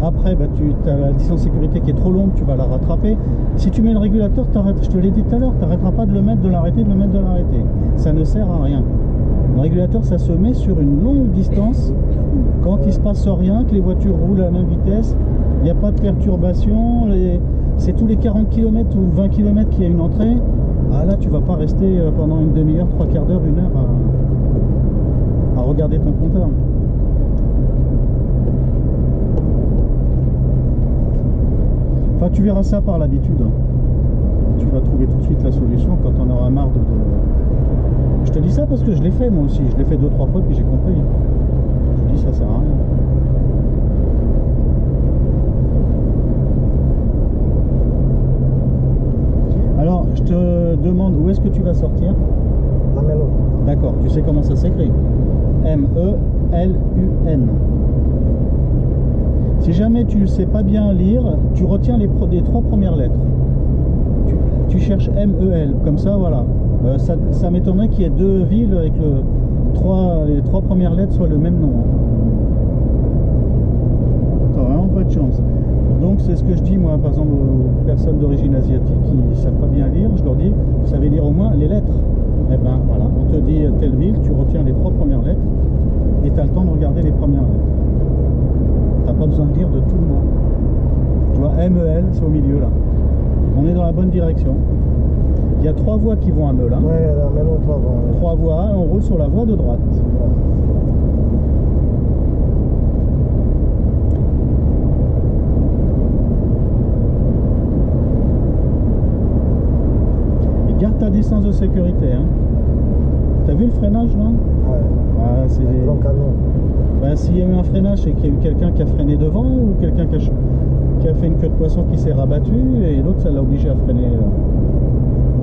Après, bah, tu as la distance sécurité qui est trop longue, tu vas la rattraper. Si tu mets le régulateur, je te l'ai dit tout à l'heure, tu n'arrêteras pas de le mettre, de l'arrêter, de le mettre, de l'arrêter. Ça ne sert à rien. Le régulateur, ça se met sur une longue distance, quand il ne se passe rien, que les voitures roulent à la même vitesse, il n'y a pas de perturbation, c'est tous les 40 km ou 20 km qu'il y a une entrée. Ah là, tu ne vas pas rester pendant une demi-heure, 3/4 d'heure, 1 heure à regarder ton compteur. Enfin, tu verras ça par l'habitude. Tu vas trouver tout de suite la solution quand on aura marre de... Je te dis ça parce que je l'ai fait moi aussi. Je l'ai fait 2-3 fois puis j'ai compris. Je dis ça sert à rien. Alors, je te demande où est-ce que tu vas sortir? À Melun. D'accord, tu sais comment ça s'écrit? M-E-L-U-N. Si jamais tu ne sais pas bien lire, tu retiens les 3 premières lettres. Tu cherches M-E-L, comme ça, voilà. Ça m'étonnerait qu'il y ait 2 villes avec les 3 premières lettres soient le même nom. T'as vraiment pas de chance. Donc c'est ce que je dis moi, par exemple, aux personnes d'origine asiatique qui ne savent pas bien lire, je leur dis, vous savez lire au moins les lettres. Eh ben voilà, on te dit telle ville, tu retiens les 3 premières lettres et tu as le temps de regarder les premières lettres. T'as pas besoin de lire de tout le mot. Tu vois, M-E-L, c'est au milieu là. On est dans la bonne direction. Il y a 3 voies qui vont à Melun. Ouais, à Melun, 3 voies. 3 voies, on roule sur la voie de droite. Et garde ta distance de sécurité. Hein. T'as vu le freinage là? Ouais. Ah, c'est des... Long camion. Ben, s'il y a eu un freinage, c'est qu'il y a eu quelqu'un qui a freiné devant ou quelqu'un qui a fait une queue de poisson qui s'est rabattu et l'autre ça l'a obligé à freiner.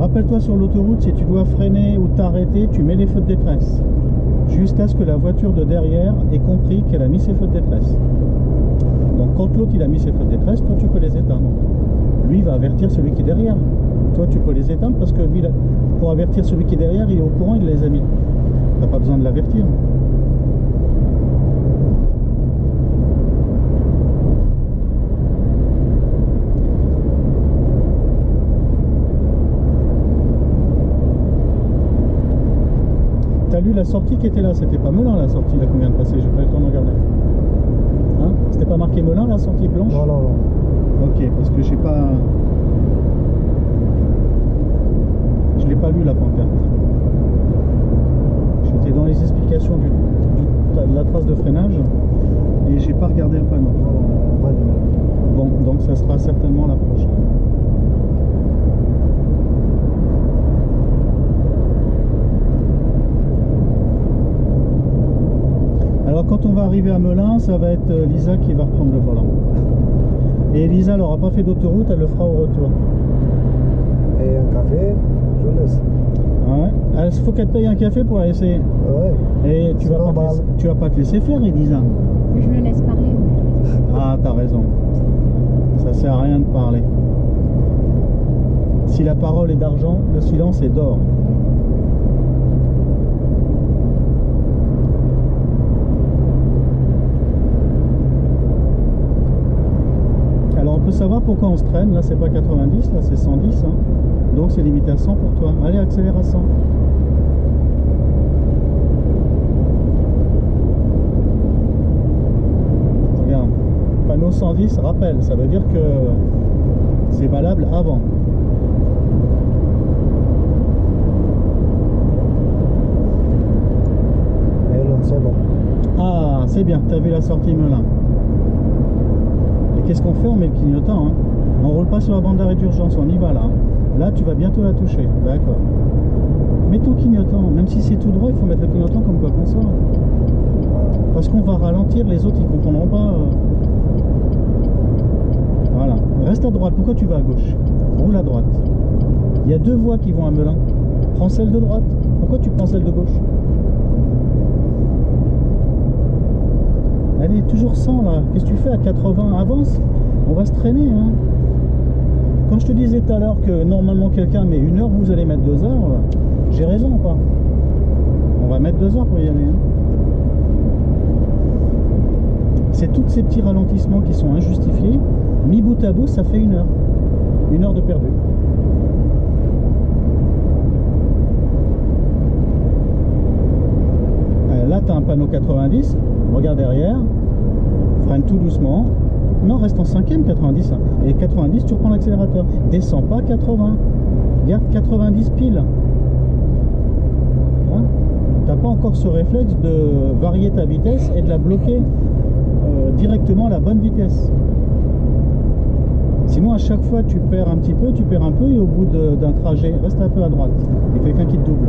Rappelle-toi sur l'autoroute, si tu dois freiner ou t'arrêter, tu mets les feux de détresse jusqu'à ce que la voiture de derrière ait compris qu'elle a mis ses feux de détresse. Donc quand l'autre il a mis ses feux de détresse, toi tu peux les éteindre. Lui il va avertir celui qui est derrière. Toi tu peux les éteindre parce que lui, pour avertir celui qui est derrière, il est au courant, il les a mis. T'as pas besoin de l'avertir. T'as lu la sortie qui était là, c'était pas Melun la sortie là qu'on vient de passer, j'ai pas eu le temps de regarder. Hein? C'était pas marqué Melun la sortie blanche? Non, non, non. Ok, parce que j'ai pas... Je l'ai pas lu la pancarte. J'étais dans les explications de la trace de freinage et j'ai pas regardé le panneau. Non, pas du tout. Bon, donc ça sera certainement la prochaine. Alors quand on va arriver à Melun, ça va être Lisa qui va reprendre le volant. Et Lisa n'aura pas fait d'autoroute, elle le fera au retour. Et un café, je laisse. Ah ouais. faut qu'elle te paye un café pour la laisser. Ouais. Et tu vas, pas te normal. laisser, tu vas pas te laisser faire, Elisa. Je le laisse parler. Ah, t'as raison. Ça sert à rien de parler. Si la parole est d'argent, le silence est d'or. Alors on peut savoir pourquoi on se traîne. Là c'est pas 90, là c'est 110. Hein. Donc c'est limité à 100 pour toi. Allez, accélère à 100. Regarde. Panneau 110, rappel. Ça veut dire que c'est valable avant. C'est bon. Ah, c'est bien, t'as vu la sortie Melun. Et qu'est-ce qu'on fait? On met le clignotant. Hein. On roule pas sur la bande d'arrêt d'urgence, on y va là. Là, tu vas bientôt la toucher. D'accord. Mets ton clignotant. Même si c'est tout droit, il faut mettre le clignotant comme quoi qu'on sort. Parce qu'on va ralentir, les autres ils comprendront pas. Voilà. Reste à droite. Pourquoi tu vas à gauche? Roule à droite. Il y a deux voies qui vont à Melun. Prends celle de droite. Pourquoi tu prends celle de gauche? Allez, toujours 100 là. Qu'est-ce que tu fais à 80? Avance. On va se traîner. Hein. Quand je te disais tout à l'heure que normalement quelqu'un met 1 heure, vous allez mettre 2 heures. J'ai raison ou pas? On va mettre 2 heures pour y aller. Hein. C'est tous ces petits ralentissements qui sont injustifiés. Mis bout à bout, ça fait 1 heure. 1 heure de perdu. Là, tu as un panneau 90. Regarde derrière. Freine tout doucement. Non, reste en 5e 90. Et 90, tu reprends l'accélérateur. Descends pas 80. Garde 90 pile. Hein? T'as pas encore ce réflexe de varier ta vitesse et de la bloquer directement à la bonne vitesse. Sinon, à chaque fois, tu perds un petit peu, tu perds un peu, et au bout d'un trajet, reste un peu à droite. Il y a quelqu'un qui te double.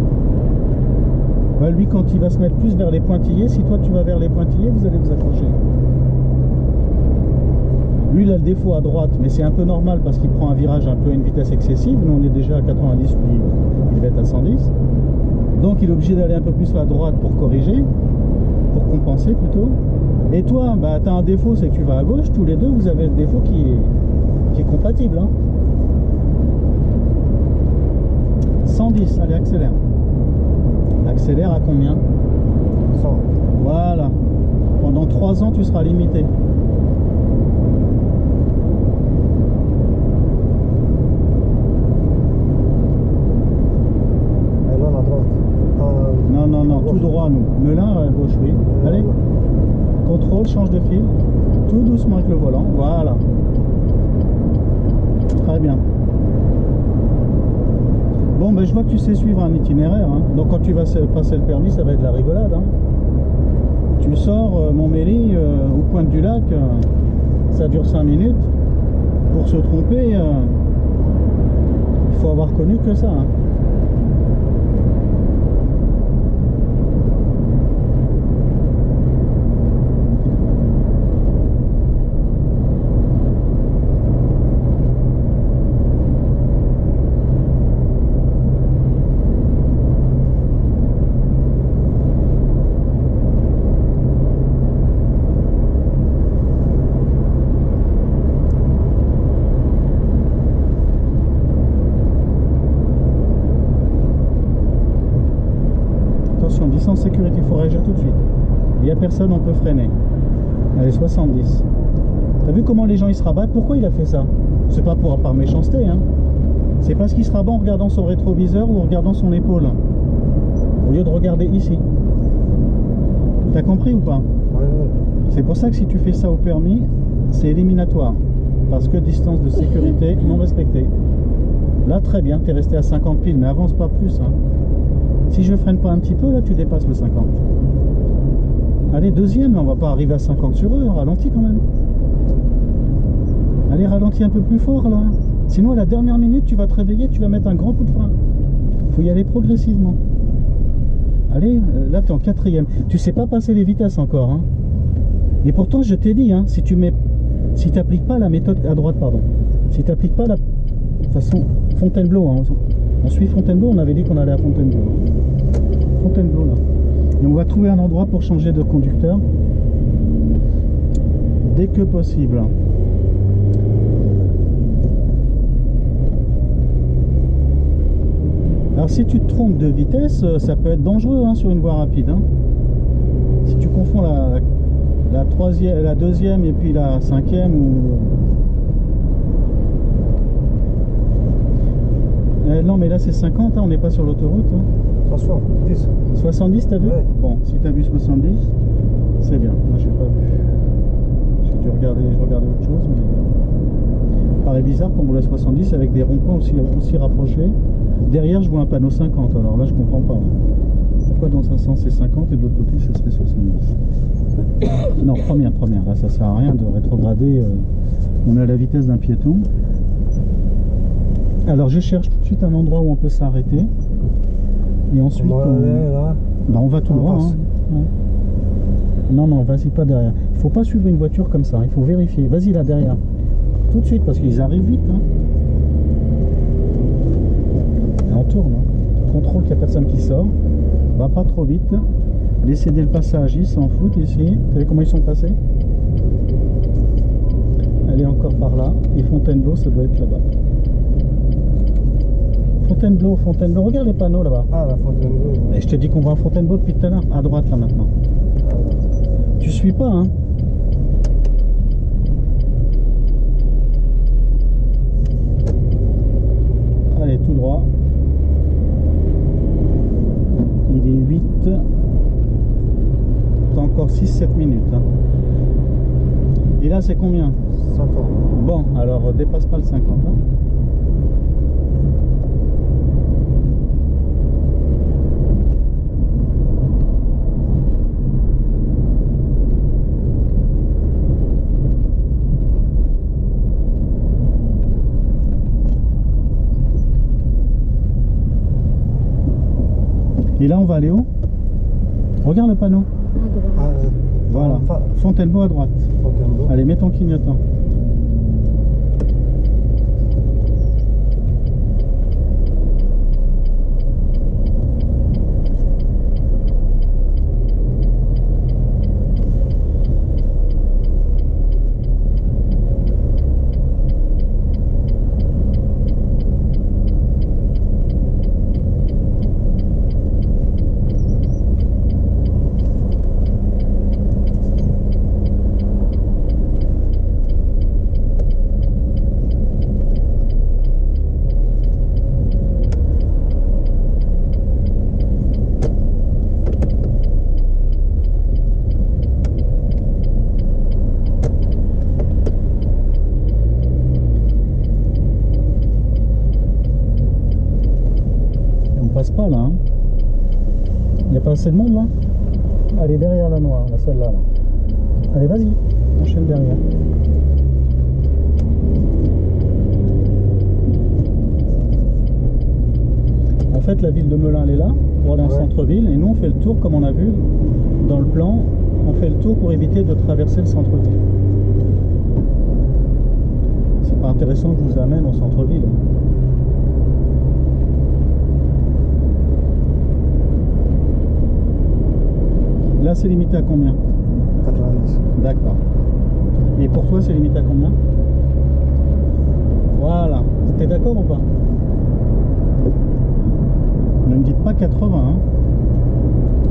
Ouais, lui, quand il va se mettre plus vers les pointillés, si toi tu vas vers les pointillés, vous allez vous accrocher. Lui, il a le défaut à droite, mais c'est un peu normal parce qu'il prend un virage un peu à une vitesse excessive. Nous, on est déjà à 90, lui, il va être à 110. Donc, il est obligé d'aller un peu plus à droite pour corriger, pour compenser plutôt. Et toi, bah, tu as un défaut, c'est que tu vas à gauche. Tous les deux, vous avez le défaut qui est compatible. Hein. 110, allez, accélère. Accélère à combien? 100. Voilà. Pendant 3 ans, tu seras limité. Et là, à droite. Non, non, non, tout droit, nous. Melun, à gauche, oui. Allez. Contrôle, change de fil. Tout doucement avec le volant. Voilà. Très bien. Bon, ben, je vois que tu sais suivre un itinéraire. Hein. Donc, quand tu vas passer le permis, ça va être de la rigolade. Hein. Tu sors Montmélie au Pointe du Lac, ça dure 5 minutes. Pour se tromper, il faut avoir connu que ça. Hein. Distance sécurité, il faut réagir tout de suite. Il n'y a personne, on peut freiner. Allez, 70. T'as vu comment les gens ils se rabattent? Pourquoi il a fait ça? C'est pas par méchanceté, hein. C'est parce qu'il se rabat en regardant son rétroviseur ou en regardant son épaule. Au lieu de regarder ici. T'as compris ou pas? Ouais. C'est pour ça que si tu fais ça au permis, c'est éliminatoire. Parce que distance de sécurité non respectée. Là, très bien, t'es resté à 50 piles, mais avance pas plus, hein. Si je freine pas un petit peu, là, tu dépasses le 50. Allez, deuxième, là, on va pas arriver à 50 sur heure. Ralentis quand même. Allez, ralentis un peu plus fort, là. Sinon, à la dernière minute, tu vas te réveiller, tu vas mettre un grand coup de frein. Faut y aller progressivement. Allez, là, tu es en 4e. Tu sais pas passer les vitesses encore, hein. Et pourtant, je t'ai dit, hein, si tu n'appliques pas la méthode à droite, pardon. Si tu n'appliques pas la façon Fontainebleau, hein. On suit Fontainebleau, on avait dit qu'on allait à Fontainebleau. Fontainebleau là. Et on va trouver un endroit pour changer de conducteur dès que possible. Alors si tu te trompes de vitesse, ça peut être dangereux hein, sur une voie rapide. Hein. Si tu confonds la troisième, la deuxième et puis la cinquième non mais là c'est 50, hein, on n'est pas sur l'autoroute. Hein. 70. 70 t'as vu? Ouais. Bon, si t'as vu 70, c'est bien. Moi j'ai pas vu. J'ai dû regarder, je regardais autre chose, mais ça paraît bizarre qu'on roule à 70 avec des ronds-points aussi rapprochés. Derrière je vois un panneau 50, alors là je comprends pas. Pourquoi dans un sens c'est 50 et de l'autre côté ça serait 70? Non, première, là ça sert à rien de rétrograder, on est à la vitesse d'un piéton. Alors je cherche tout de suite un endroit où on peut s'arrêter. Et ensuite On va aller là. Bah, on va tout droit. Hein. Ouais. Non, vas-y pas derrière. Il faut pas suivre une voiture comme ça, il faut vérifier. Vas-y là derrière. Tout de suite parce qu'ils arrivent vite. Hein. Et on tourne. Hein. Contrôle qu'il n'y a personne qui sort. Va pas trop vite. Laissez le passage, ils s'en foutent ici. Vous savez comment ils sont passés? Elle est encore par là. Et Fontainebleau, ça doit être là-bas. Fontainebleau, regarde les panneaux là-bas. Ah, la Fontainebleau. Ouais. Et je te dis qu'on va à Fontainebleau depuis tout à l'heure. À droite là maintenant. Tu suis pas, hein? Allez, tout droit. Il est 8. T'as encore 6-7 minutes. Hein. Et là, c'est combien? 50. Bon, alors dépasse pas le 50. Hein. Et là, on va aller où? Regarde le panneau. À droite. Ah, Voilà. Fontainebleau à droite. Fontainebleau. Allez, mets ton clignotant. Pas là, hein. Il n'y a pas assez de monde là. Allez, derrière la noire, la celle-là. Là. Allez, vas-y, enchaîne derrière. En fait, la ville de Melun, elle est là pour aller en centre-ville, et nous on fait le tour comme on a vu dans le plan. On fait le tour pour éviter de traverser le centre-ville. C'est pas intéressant que je vous amène au centre-ville. Là, c'est limité à combien? 90. D'accord. Et pour toi, c'est limité à combien? Voilà. T'es d'accord ou pas? Ne me dites pas 80. Hein.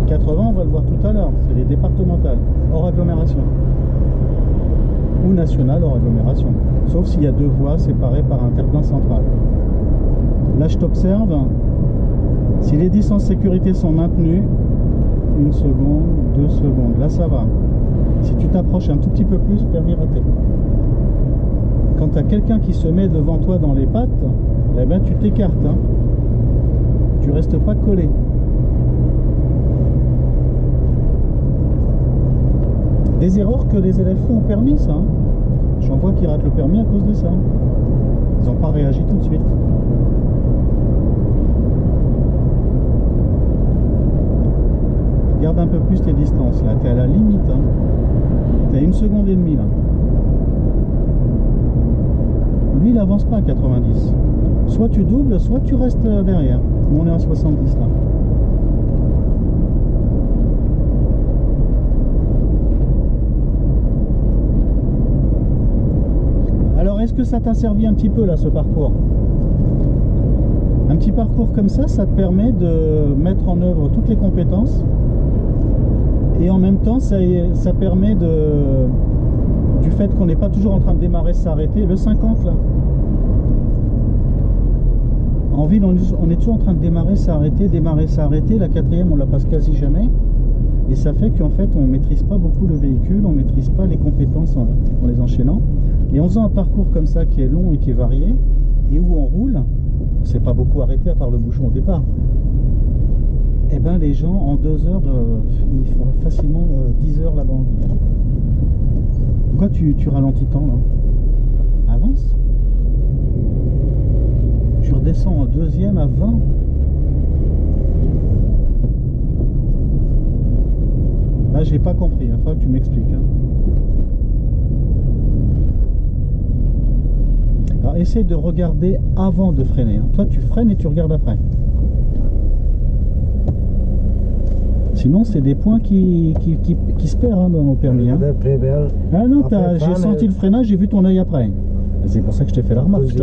80, on va le voir tout à l'heure. C'est les départementales, hors agglomération. Ou nationales, hors agglomération. Sauf s'il y a deux voies séparées par un terre-plein central. Là, je t'observe. Si les distances sécurité sont maintenues, 1 seconde, 2 secondes, là ça va. Si tu t'approches un tout petit peu plus, permis raté. Quand tu as quelqu'un qui se met devant toi dans les pattes, eh ben tu t'écartes. Hein. Tu restes pas collé. Des erreurs que les élèves font au permis, ça. Hein. J'en vois qui ratent le permis à cause de ça. Ils n'ont pas réagi tout de suite. Garde un peu plus tes distances, là, tu es à la limite, hein. Tu as 1 seconde et demie là. Lui il avance pas à 90. Soit tu doubles, soit tu restes derrière. Nous on est à 70 là. est-ce que ça t'a servi un petit peu là, ce parcours? Un petit parcours comme ça te permet de mettre en œuvre toutes les compétences et en même temps ça permet du fait qu'on n'est pas toujours en train de démarrer, s'arrêter. Le 50 là, en ville on est toujours en train de démarrer, s'arrêter, la quatrième on la passe quasi jamais et ça fait qu'en fait on maîtrise pas beaucoup le véhicule, on maîtrise pas les compétences en les enchaînant, et en faisant un parcours comme ça qui est long et qui est varié et où on roule, on s'est pas beaucoup arrêté à part le bouchon au départ. Et ben les gens en 2 heures ils font facilement 10 heures là-bas. Pourquoi tu ralentis tant là? Avance. Tu redescends en deuxième à 20. Là j'ai pas compris, il va falloir que tu m'expliques. Alors essaie de regarder avant de freiner. Toi tu freines et tu regardes après. Sinon c'est des points qui se perdent dans nos permis. Ah non, j'ai senti le freinage, j'ai vu ton œil après. C'est pour ça que je t'ai fait la remarque.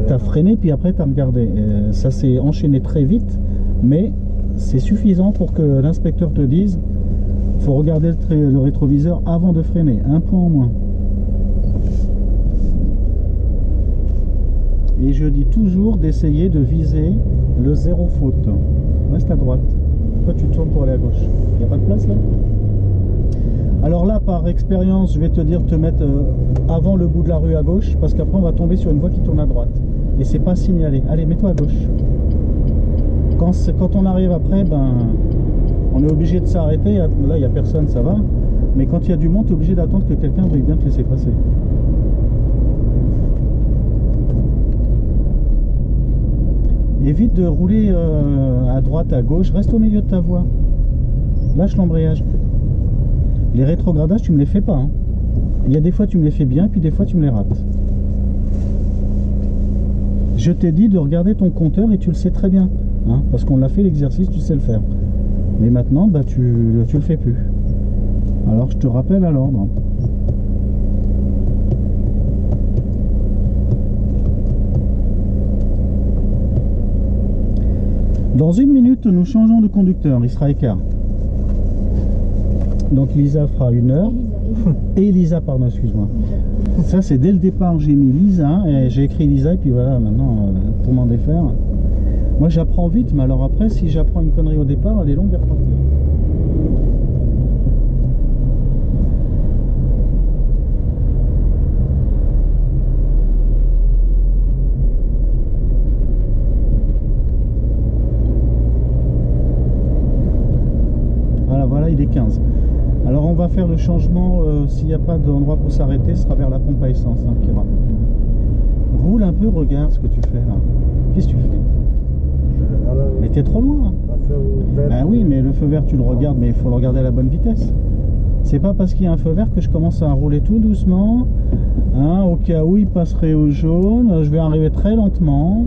Tu as freiné puis après tu as regardé. Ça s'est enchaîné très vite, mais c'est suffisant pour que l'inspecteur te dise faut regarder le rétroviseur avant de freiner. Un point en moins. Et je dis toujours d'essayer de viser le zéro faute. Reste à droite. Toi tu tournes pour aller à gauche. Il n'y a pas de place là? Alors là par expérience je vais te dire de te mettre avant le bout de la rue à gauche, parce qu'après on va tomber sur une voie qui tourne à droite. Et c'est pas signalé. Allez, mets-toi à gauche. Quand on arrive après, ben on est obligé de s'arrêter. Là il n'y a personne, ça va. Mais quand il y a du monde, tu es obligé d'attendre que quelqu'un veuille bien te laisser passer. Évite de rouler à droite, à gauche, reste au milieu de ta voie. Lâche l'embrayage. Les rétrogradages, tu me les fais pas. Il y a des fois tu me les fais bien, puis des fois tu me les rates. Je t'ai dit de regarder ton compteur et tu le sais très bien. Parce qu'on l'a fait l'exercice, tu sais le faire. Mais maintenant, bah, tu le fais plus. Alors je te rappelle à l'ordre. Dans 1 minute, nous changeons de conducteur, il sera écart. Donc Lisa fera 1 heure. Et Lisa, pardon, excuse-moi. Ça c'est dès le départ, j'ai mis Lisa, et j'ai écrit Lisa, et puis voilà, maintenant, pour m'en défaire. Moi j'apprends vite, mais alors après, si j'apprends une connerie au départ, elle est longue à repartir. Voilà, il est 15. Alors on va faire le changement, s'il n'y a pas d'endroit pour s'arrêter, ce sera vers la pompe à essence qui va. Roule un peu, regarde ce que tu fais là. Qu'est-ce que tu fais? Mais t'es trop loin. Ben oui, mais le feu vert tu le regardes, mais il faut le regarder à la bonne vitesse. C'est pas parce qu'il y a un feu vert que je commence à rouler tout doucement, au cas où il passerait au jaune, je vais arriver très lentement.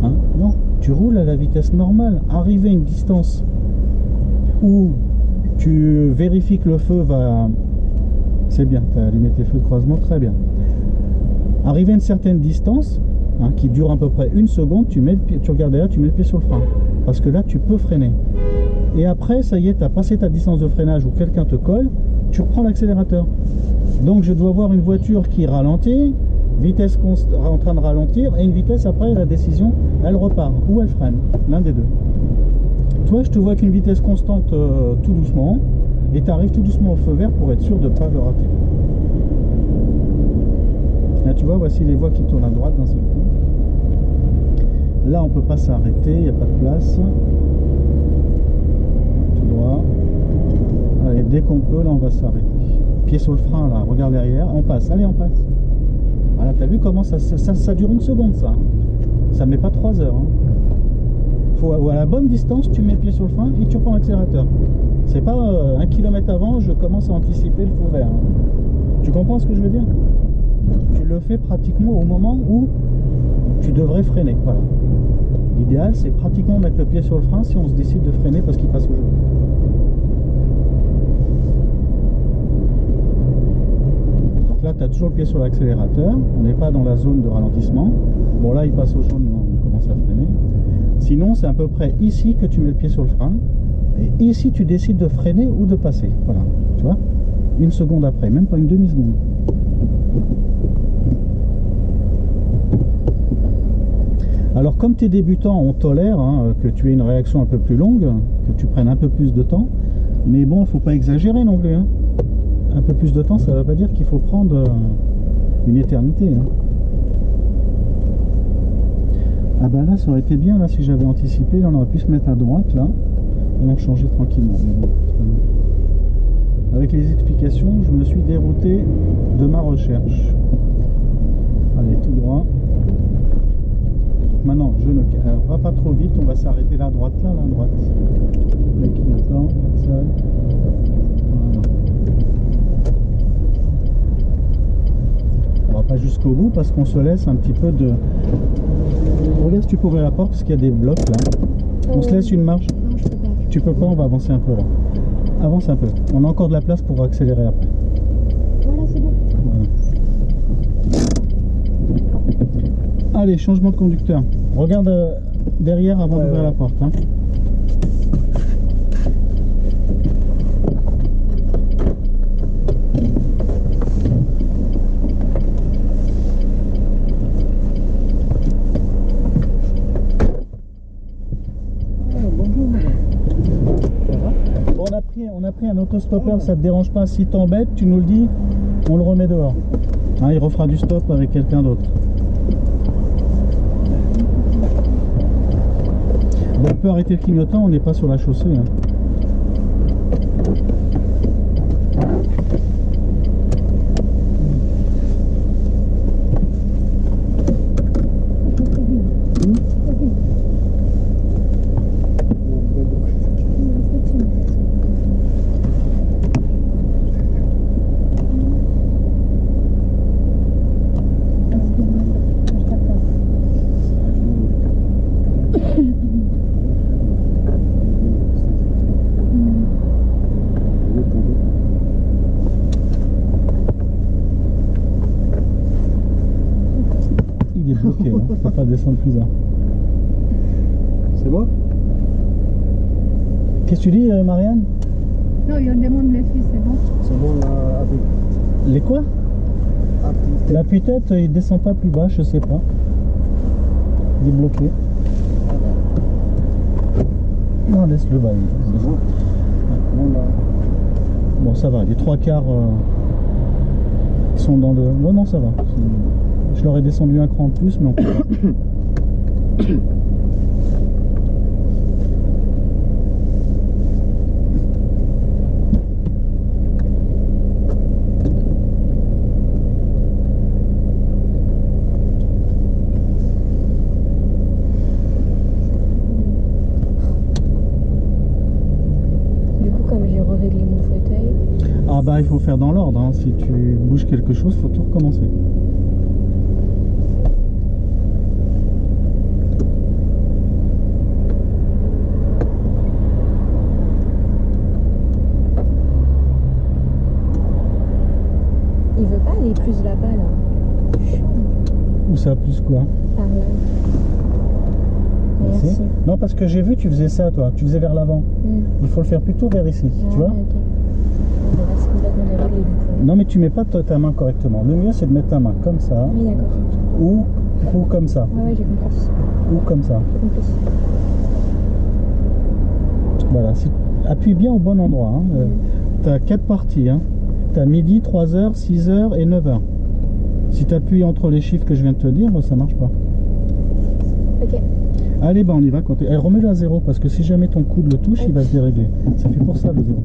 Non, tu roules à la vitesse normale. Arriver à une distance où tu vérifies que le feu va... C'est bien, tu as allumé tes feux de croisement, très bien. Arrivé à une certaine distance, qui dure à peu près 1 seconde, tu regardes là, tu mets le pied sur le frein. Parce que là, tu peux freiner. Et après, ça y est, tu as passé ta distance de freinage où quelqu'un te colle, tu reprends l'accélérateur. Donc je dois voir une voiture qui ralentit, vitesse en train de ralentir, et une vitesse après, la décision, elle repart. Ou elle freine, l'un des deux. Toi, je te vois qu'une vitesse constante tout doucement, et tu arrives tout doucement au feu vert pour être sûr de ne pas le rater. Là, tu vois, voici les voies qui tournent à droite d'un seul coup. Là, on ne peut pas s'arrêter, il n'y a pas de place. Tout droit. Allez, dès qu'on peut, là, on va s'arrêter. Pied sur le frein, là, regarde derrière, on passe. Allez, on passe. Voilà, t'as vu comment ça dure 1 seconde, ça. Ça met pas 3 heures. Faut, à la bonne distance, tu mets le pied sur le frein et tu reprends l'accélérateur. C'est pas 1 kilomètre avant, je commence à anticiper le feu vert. Tu comprends ce que je veux dire? Tu le fais pratiquement au moment où tu devrais freiner. Voilà. L'idéal, c'est pratiquement mettre le pied sur le frein si on se décide de freiner parce qu'il passe au jaune. Donc là, tu as toujours le pied sur l'accélérateur. On n'est pas dans la zone de ralentissement. Bon, là, il passe au jaune, on commence à freiner. Sinon, c'est à peu près ici que tu mets le pied sur le frein. Et ici, tu décides de freiner ou de passer. Voilà, tu vois, une seconde après, même pas une demi-seconde. Alors, comme tu es débutant, on tolère que tu aies une réaction un peu plus longue, que tu prennes un peu plus de temps. Mais bon, faut pas exagérer non plus. Un peu plus de temps, ça ne veut pas dire qu'il faut prendre une éternité. Ah ben là, ça aurait été bien, là, si j'avais anticipé, là, on aurait pu se mettre à droite, là, et donc changer tranquillement. Mais bon, avec les explications, je me suis dérouté de ma recherche. Allez, tout droit. Maintenant, je ne alors, va pas trop vite, on va s'arrêter là à droite, là, à droite. Le clignotant, ça. Voilà. On va pas jusqu'au bout parce qu'on se laisse un petit peu de... Regarde si tu peux ouvrir la porte parce qu'il y a des blocs là. On se laisse une marge. Non, je peux pas. Tu peux pas, on va avancer un peu là. Avance un peu. On a encore de la place pour accélérer après. Voilà, c'est bon. Voilà. Allez, changement de conducteur. Regarde derrière avant d'ouvrir la porte. On a pris un autostoppeur, ça te dérange pas. Si t'embête, tu nous le dis, on le remet dehors. Il refera du stop avec quelqu'un d'autre. Bon, on peut arrêter le clignotant, on n'est pas sur la chaussée. Bloqué, on peut pas descendre plus bas. C'est bon? Qu'est-ce que tu dis, Marianne? Non, il demande les filles, c'est bon. C'est bon, là, appui. Les quoi? Appui. L'appui-tête, il descend pas plus bas, je sais pas. Il est bloqué. Non, laisse-le bas. C'est bon. Bon, là. Bon, ça va, les trois quarts sont dans le... Oh, non, ça va. Je leur ai descendu un cran en plus, mais on peut pas. Du coup, comme j'ai réglé mon fauteuil. Ah bah, il faut faire dans l'ordre. Si tu bouges quelque chose, faut tout recommencer. Il veut pas aller plus là-bas, là. Où ça, plus quoi? Par là. Ici? Merci. Non, parce que j'ai vu, tu faisais ça, toi. Tu faisais vers l'avant. Il faut le faire plutôt vers ici, tu vois? Ok. Bon, là, c'est complètement déréglé, du coup. Non, mais tu mets pas ta main correctement. Le mieux, c'est de mettre ta main comme ça, Oui, d'accord. ou comme ça, Ouais, j'ai compris. ou comme ça. J'ai compris. Voilà, appuie bien au bon endroit. Tu as 4 parties. Tu as midi, 3h, 6h et 9h. Si tu appuies entre les chiffres que je viens de te dire, ça marche pas. Ok. Allez, on y va. Remets-le à 0 parce que si jamais ton coude le touche, il va se dérégler. Ça fait pour ça le 0.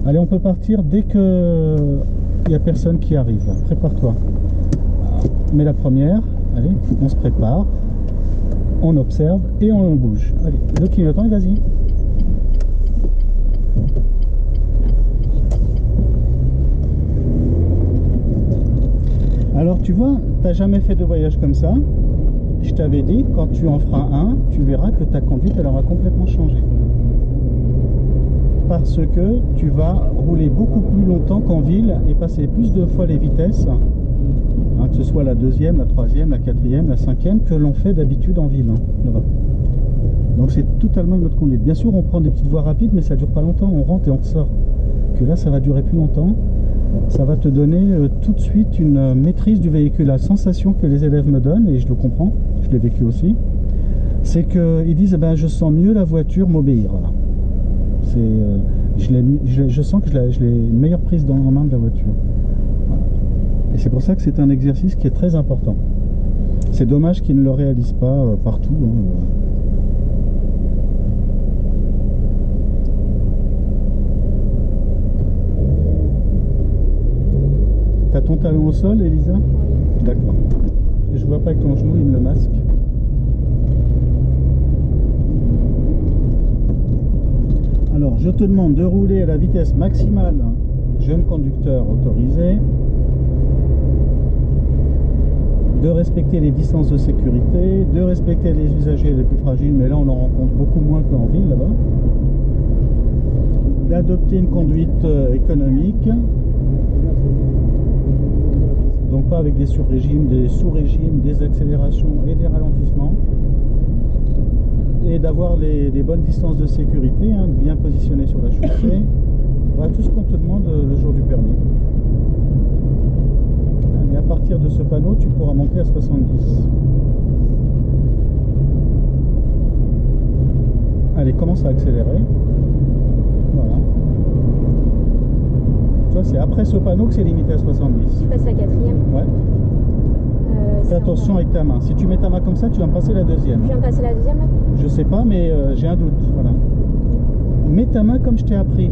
Allez, on peut partir dès que il n'y a personne qui arrive. Prépare-toi. Mets la première. Allez, on se prépare. On observe et on bouge. Allez, le clignotant, vas-y. Alors tu vois, tu n'as jamais fait de voyage comme ça. Je t'avais dit, quand tu en feras un, tu verras que ta conduite, elle aura complètement changé. Parce que tu vas rouler beaucoup plus longtemps qu'en ville et passer plus de fois les vitesses hein, que ce soit la deuxième, la troisième, la quatrième, la cinquième, que l'on fait d'habitude en ville, hein, là-bas. Donc c'est totalement une autre conduite. Bien sûr, on prend des petites voies rapides, mais ça dure pas longtemps, on rentre et on ressort. Que là, ça va durer plus longtemps. Ça va te donner tout de suite une maîtrise du véhicule. La sensation que les élèves me donnent, et je le comprends, je l'ai vécu aussi, c'est qu'ils disent, eh ben, je sens mieux la voiture m'obéir. Voilà. Je sens que je l'ai une meilleure prise en main de la voiture. Voilà. Et c'est pour ça que c'est un exercice qui est très important. C'est dommage qu'ils ne le réalisent pas partout. Hein. T'as ton talon au sol, Elisa? Oui. D'accord. Je vois pas que ton genou, il me le masque. Alors, je te demande de rouler à la vitesse maximale, jeune conducteur autorisé, de respecter les distances de sécurité, de respecter les usagers les plus fragiles, mais là on en rencontre beaucoup moins qu'en ville là-bas, d'adopter une conduite économique, donc pas avec des sur-régimes, des sous-régimes, des accélérations et des ralentissements, et d'avoir les bonnes distances de sécurité, hein, bien positionné sur la chaussée. Voilà tout ce qu'on te demande le jour du permis. Et à partir de ce panneau, tu pourras monter à 70. Allez, commence à accélérer. Voilà. Tu vois, c'est après ce panneau que c'est limité à 70. Je passe la quatrième. Ouais. Fais attention avec ta main. Si tu mets ta main comme ça, tu vas me passer la deuxième. Je viens de passer la deuxième là? Je sais pas, mais j'ai un doute. Voilà. Mets ta main comme je t'ai appris.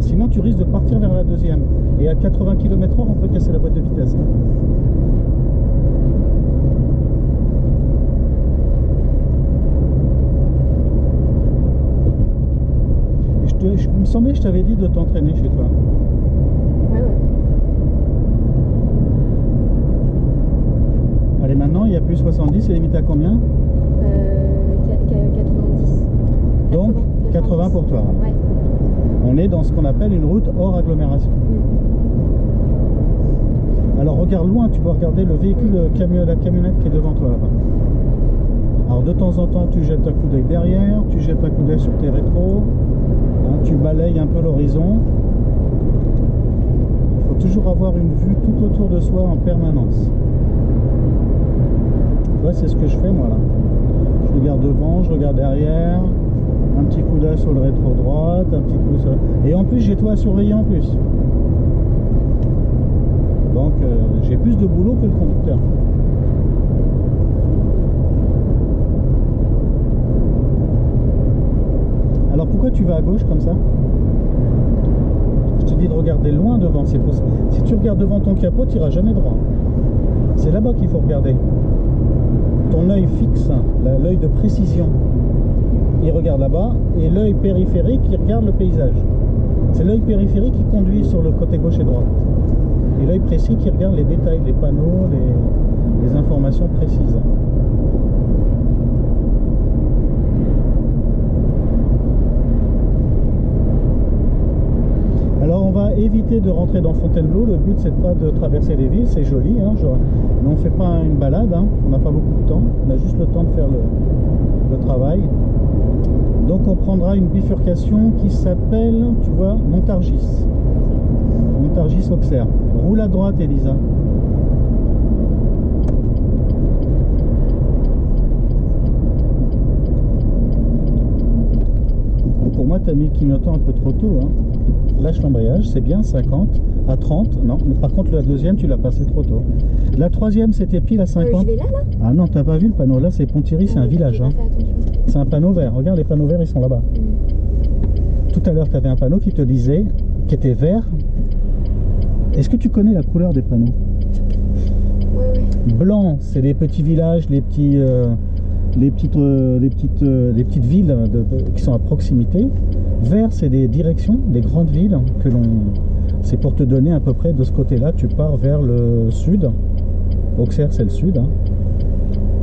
Sinon, tu risques de partir vers la deuxième. Et à 80 km/h, on peut casser la boîte de vitesse. Il me semblait que je t'avais dit de t'entraîner chez toi. Ouais, ouais. Allez, maintenant, il n'y a plus 70, c'est limité à combien? 90. Donc, 80 pour toi. Ouais. On est dans ce qu'on appelle une route hors agglomération. Alors, regarde loin, tu peux regarder le véhicule, la camionnette qui est devant toi là-bas. Alors, de temps en temps, tu jettes un coup d'œil derrière, tu jettes un coup d'œil sur tes rétros, hein, tu balayes un peu l'horizon. Il faut toujours avoir une vue tout autour de soi en permanence. Ouais, c'est ce que je fais moi là. Je regarde devant, je regarde derrière, un petit coup d'œil sur le rétro droite, un petit coup sur... Et en plus j'ai toi à surveiller en plus. Donc j'ai plus de boulot que le conducteur. Alors pourquoi tu vas à gauche comme ça? Je te dis de regarder loin devant, c'est possible. Si tu regardes devant ton capot, tu n'iras jamais droit. C'est là-bas qu'il faut regarder. Ton œil fixe, l'œil de précision, il regarde là-bas, et l'œil périphérique, il regarde le paysage. C'est l'œil périphérique qui conduit sur le côté gauche et droite. Et l'œil précis qui regarde les détails, les panneaux, les informations précises. Alors on va éviter de rentrer dans Fontainebleau. Le but c'est pas de traverser les villes, c'est joli, hein, mais on fait pas une balade, hein, on n'a pas beaucoup de temps, on a juste le temps de faire le travail. Donc on prendra une bifurcation qui s'appelle, tu vois, Montargis. Montargis-Auxerre. Roule à droite, Elisa. Pour moi, tu as mis le clignotant un peu trop tôt. Hein. Lâche l'embrayage, c'est bien, 50 à 30. Non, mais par contre, la deuxième, tu l'as passé trop tôt. La troisième, c'était pile à 50. Je vais là. Ah non, t'as pas vu le panneau. Là, c'est Ponthierry, c'est un village. Hein. C'est un panneau vert. Regarde, les panneaux verts, ils sont là-bas. Tout à l'heure, tu avais un panneau qui te disait, qui était vert. Est-ce que tu connais la couleur des panneaux? Oui. Blanc, c'est les petits villages, les petites villes qui sont à proximité. Vert, c'est des directions, des grandes villes que l'on... C'est pour te donner à peu près de ce côté-là, tu pars vers le sud. Auxerre, c'est le sud. Hein.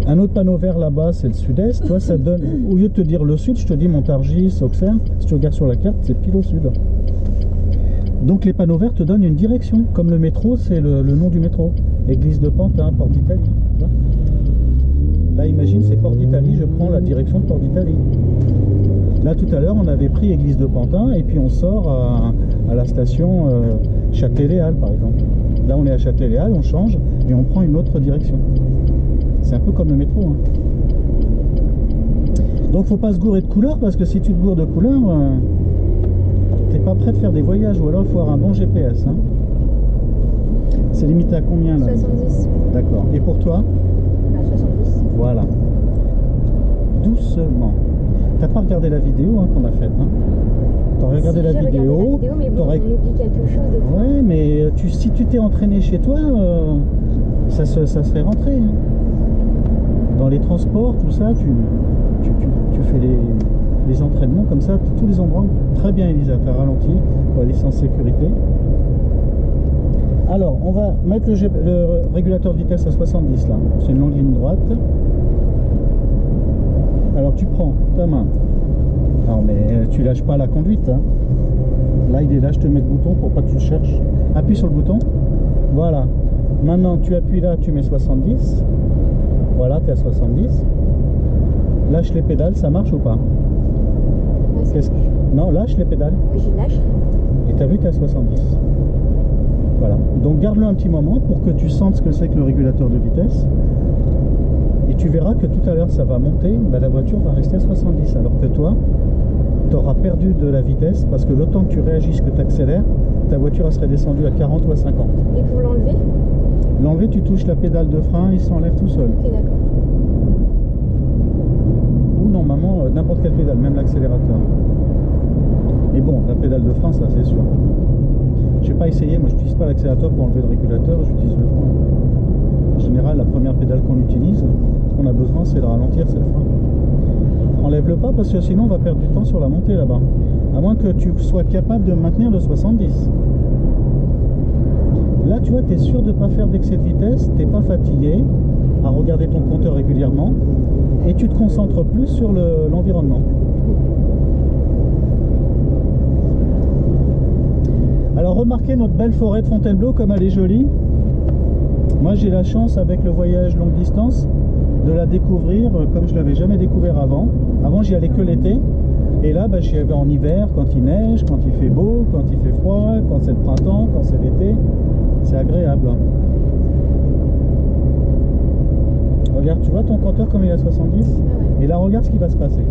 Un autre panneau vert là-bas, c'est le sud-est. Toi, ça te donne... Au lieu de te dire le sud, je te dis Montargis, Auxerre. Si tu regardes sur la carte, c'est pile au sud. Donc les panneaux verts te donnent une direction. Comme le métro, c'est le nom du métro. Église de Pantin, Porte d'Italie. Là, imagine, c'est Porte d'Italie, je prends la direction de Porte d'Italie. Là, tout à l'heure, on avait pris Église de Pantin et puis on sort à la station Châtelet-Les-Halles, par exemple. Là, on est à Châtelet-Les-Halles, on change et on prend une autre direction. C'est un peu comme le métro. Hein. Donc, faut pas se gourer de couleur parce que si tu te goures de couleur, t'es pas prêt de faire des voyages ou alors il faut avoir un bon GPS. Hein. C'est limité à combien là? 70. D'accord. Et pour toi? 70. Voilà. Doucement. T'as pas regardé la vidéo hein, qu'on a faite hein? T'aurais regardé la vidéo, mais bon, on oublie quelque chose des fois. Ouais, mais si tu t'es entraîné chez toi, ça serait rentré. Hein. Dans les transports, tout ça, tu fais les entraînements comme ça, tous les endroits. Très bien, Elisa, t'as ralenti pour aller sans sécurité. Alors, on va mettre le régulateur de vitesse à 70 là. C'est une longue ligne droite. Alors, tu prends ta main. Non, mais tu lâches pas la conduite. Hein. Là, il est là, je te mets le bouton pour pas que tu le cherches. Appuie sur le bouton. Voilà. Maintenant, tu appuies là, tu mets 70. Voilà, tu es à 70. Lâche les pédales, ça marche ou pas? Non, lâche les pédales. Oui, je lâche. Et tu as vu, tu es à 70. Voilà. Donc, garde-le un petit moment pour que tu sentes ce que c'est que le régulateur de vitesse. Et tu verras que tout à l'heure, ça va monter. Ben, la voiture va rester à 70. Alors que toi, tu auras perdu de la vitesse parce que le temps que tu réagisses, que tu accélères, ta voiture elle serait descendue à 40 ou à 50. Et pour l'enlever? L'enlever, tu touches la pédale de frein, il s'enlève tout seul. Ok, d'accord. Ou normalement, n'importe quelle pédale, même l'accélérateur. Mais bon, la pédale de frein, ça c'est sûr. Je n'ai pas essayé, moi je n'utilise pas l'accélérateur pour enlever le régulateur, j'utilise le frein. En général, la première pédale qu'on utilise, qu'on a besoin, c'est de ralentir, c'est le frein. Enlève-le pas parce que sinon on va perdre du temps sur la montée là-bas. À moins que tu sois capable de maintenir le 70. Là, tu vois, tu es sûr de ne pas faire d'excès de vitesse, tu n'es pas fatigué à regarder ton compteur régulièrement et tu te concentres plus sur l'environnement. Alors, remarquez notre belle forêt de Fontainebleau, comme elle est jolie. Moi, j'ai la chance, avec le voyage longue distance, de la découvrir comme je ne l'avais jamais découvert avant. Avant, j'y allais que l'été. Et là, bah, j'y vais en hiver, quand il neige, quand il fait beau, quand il fait froid, quand c'est le printemps, quand c'est l'été. C'est agréable. Hein. Regarde, tu vois ton compteur comme il est à 70? Et là, regarde ce qui va se passer.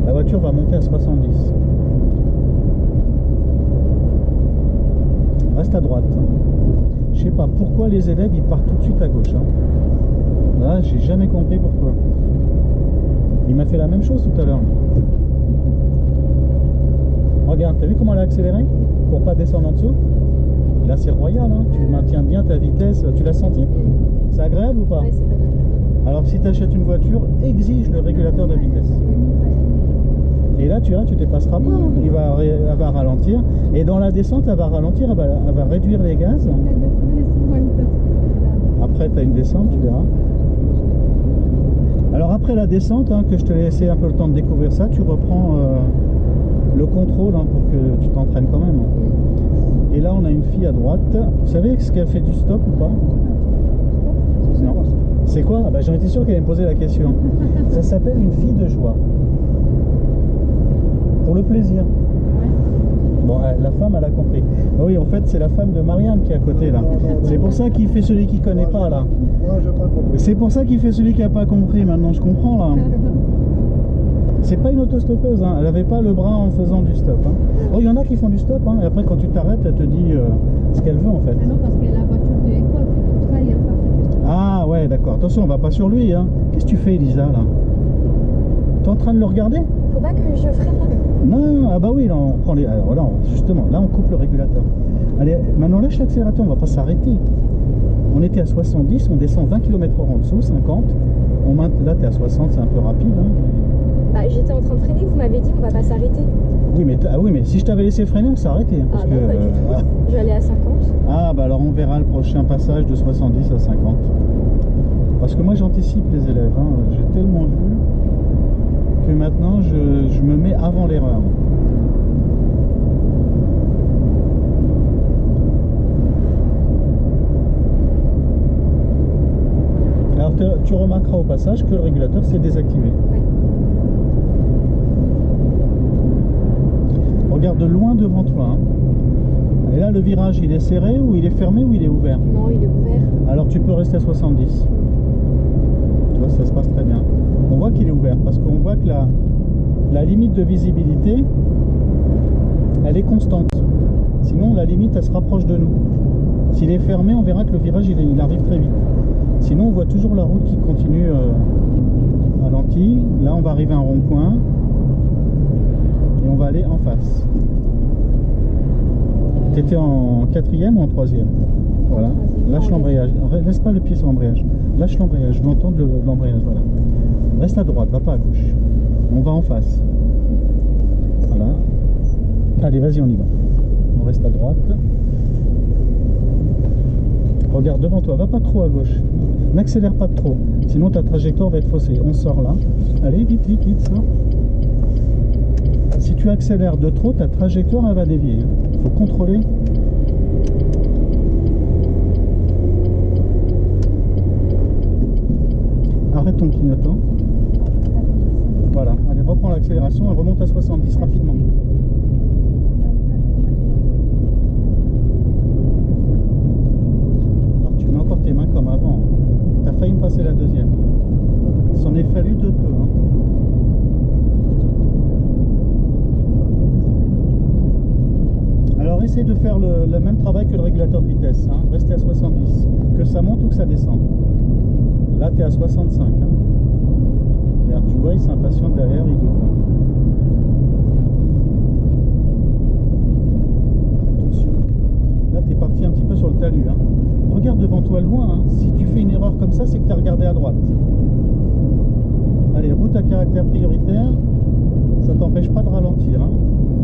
La voiture va monter à 70. Reste à droite. Je sais pas pourquoi les élèves ils partent tout de suite à gauche. Hein. Là, j'ai jamais compris pourquoi. Il m'a fait la même chose tout à l'heure. Regarde, t'as vu comment elle a accéléré pour pas descendre en dessous? Là, c'est royal, hein. Tu maintiens bien ta vitesse. Tu l'as senti? C'est agréable ou pas? Ouais, c'est pas mal. Alors, si tu achètes une voiture, exige le régulateur de vitesse. Et là, tu vois, tu dépasseras pas. Elle va ralentir. Et dans la descente, elle va ralentir, elle va réduire les gaz. Après, tu as une descente, tu verras. Alors, après la descente, hein, que je te laissé un peu le temps de découvrir ça, tu reprends le contrôle hein, pour que tu t'entraînes quand même. Et là, on a une fille à droite. Vous savez ce qu'elle fait du stop ou pas? Non. C'est quoi? Ah bah, j'en étais sûr qu'elle allait me poser la question. Ça s'appelle une fille de joie. Pour le plaisir. Bon, la femme, elle a compris. Oui, en fait, c'est la femme de Marianne qui est à côté, là. C'est pour ça qu'il fait celui qui connaît pas, là. Moi, j'ai pas compris. C'est pour ça qu'il fait celui qui n'a pas compris. Maintenant, je comprends, là. C'est pas une autostoppeuse, hein. Elle n'avait pas le bras en faisant du stop. Hein. Oh, il y en a qui font du stop, hein. Et après, quand tu t'arrêtes, elle te dit ce qu'elle veut, en fait. Ah non, parce qu'elle a la voiture de l'école. Pour ça, il n'y a pas. Ah, ouais, d'accord. Attention, on va pas sur lui, hein. Qu'est-ce que tu fais, Elisa, là? T'es en train de le regarder? Faut pas que je freine. Non, ah bah oui, là on prend les. Alors là, justement, là on coupe le régulateur. Allez, maintenant lâche l'accélérateur, on va pas s'arrêter. On était à 70, on descend 20 km/h en dessous, 50. Là t'es à 60, c'est un peu rapide. Hein. Bah, j'étais en train de freiner, vous m'avez dit on va pas s'arrêter. Oui, mais si je t'avais laissé freiner, on s'arrêtait. Hein, Ah non, pas du tout. J'allais à 50. Ah bah alors on verra le prochain passage de 70 à 50. Parce que moi j'anticipe les élèves, hein. J'ai tellement vu que maintenant je me mets avant l'erreur. au passage que le régulateur s'est désactivé. Ouais. Regarde de loin devant toi. Hein. Et là, le virage, il est serré ou il est fermé ou il est ouvert? Non, il est ouvert. Alors tu peux rester à 70. Tu vois, ça se passe très bien. On voit qu'il est ouvert parce qu'on voit que la limite de visibilité, elle est constante. Sinon, la limite, elle se rapproche de nous. S'il est fermé, on verra que le virage, il arrive très vite. Sinon, on voit toujours la route qui continue ralentie. Là, on va arriver à un rond-point. Et on va aller en face. Tu étais en 4e ou en 3e? Voilà. Lâche l'embrayage. Laisse pas le pied sur l'embrayage. Lâche l'embrayage. Je veux entendre l'embrayage. Voilà. Reste à droite, va pas à gauche. On va en face. Voilà. Allez, vas-y, on y va. On reste à droite. Regarde devant toi, va pas trop à gauche. N'accélère pas trop, sinon ta trajectoire va être faussée. On sort là. Allez, vite, vite, vite, sors. Si tu accélères de trop, ta trajectoire elle va dévier. Il faut contrôler. Arrête ton clignotant. Voilà, allez, reprends l'accélération et remonte à 70 rapidement. Alors tu mets encore tes mains comme avant. Tu as failli me passer la deuxième. Il s'en est fallu de peu. Hein. Alors essaye de faire le même travail que le régulateur de vitesse. Hein. Restez à 70. Que ça monte ou que ça descende. Là tu es à 65. Hein. Regarde, tu vois, il s'impatiente derrière, il double. Attention. Là tu es parti un petit peu sur le talus. Hein. Regarde devant toi loin. Hein. Si tu fais une erreur comme ça, c'est que tu as regardé à droite. Allez, route à caractère prioritaire. Ça t'empêche pas de ralentir. Hein.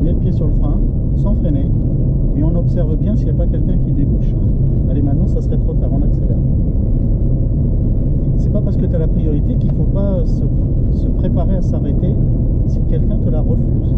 Mets le pied sur le frein, sans freiner. Et on observe bien s'il n'y a pas quelqu'un qui débouche. Hein. Allez, maintenant, ça serait trop tard, on accélère. C'est pas parce que tu as la priorité qu'il ne faut pas se préparer à s'arrêter si quelqu'un te la refuse.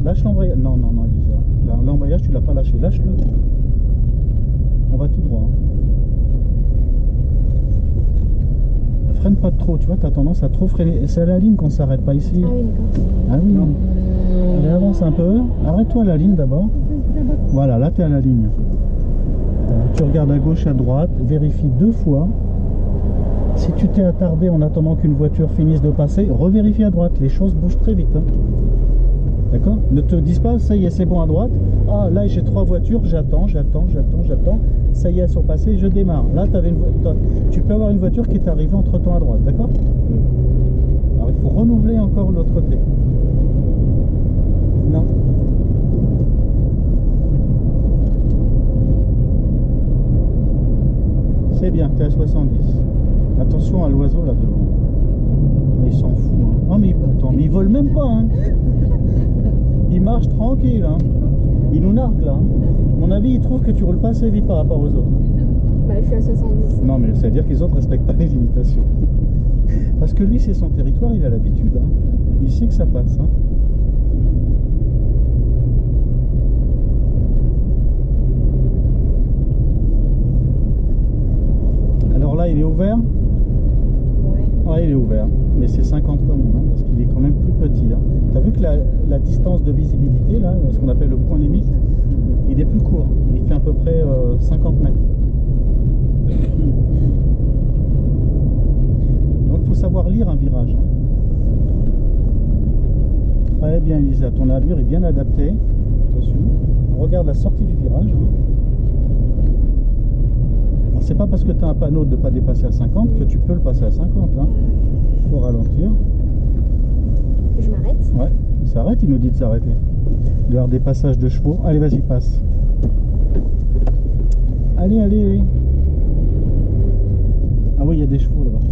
Lâche l'embrayage. Non, non, non, Elisa. L'embrayage, tu l'as pas lâché. Lâche-le. On va tout droit. Freine pas trop, tu vois, tu as tendance à trop freiner. C'est à la ligne qu'on s'arrête, pas ici. Ah oui, d'accord. Ah oui. Allez, avance un peu. Arrête-toi à la ligne d'abord. Voilà, là, tu es à la ligne. Tu regardes à gauche, à droite. Vérifie 2 fois. Si tu t'es attardé en attendant qu'une voiture finisse de passer, revérifie à droite. Les choses bougent très vite. Hein. D'accord? Ne te dis pas, ça y est, c'est bon à droite. Ah, là, j'ai 3 voitures, j'attends. Ça y est, elles sont passées, je démarre. Là, tu peux avoir une voiture qui est arrivée entre temps à droite. D'accord? Alors, il faut renouveler encore l'autre côté. Non. C'est bien, tu es à 70. Attention à l'oiseau là devant. Il s'en fout. Hein. Oh, mais attends, mais il vole même pas. Hein. Il marche tranquille. Hein. Il nous nargue là. À mon avis, il trouve que tu roules pas assez vite par rapport aux autres. Bah, je suis à 70. Non, mais ça veut dire que les autres respectent pas les limitations. Parce que lui, c'est son territoire, il a l'habitude. Hein. Il sait que ça passe. Hein. Alors là, il est ouvert. Ouais, il est ouvert, mais c'est 50 quand même, hein, parce qu'il est quand même plus petit. Hein. Tu as vu que la distance de visibilité, là, ce qu'on appelle le point limite, il est plus court. Il fait à peu près 50 mètres. Donc il faut savoir lire un virage. Hein. Très bien, Elisa, ton allure est bien adaptée. Attention, on regarde la sortie du virage. Hein. c'est pas parce que tu as un panneau de ne pas dépasser à 50 que tu peux le passer à 50. Hein. Il faut ralentir. Je m'arrête. Ouais, il s'arrête, il nous dit de s'arrêter. Il doit y avoir des passages de chevaux. Allez, vas-y, passe. Allez, allez, allez. Ah oui, il y a des chevaux là-bas.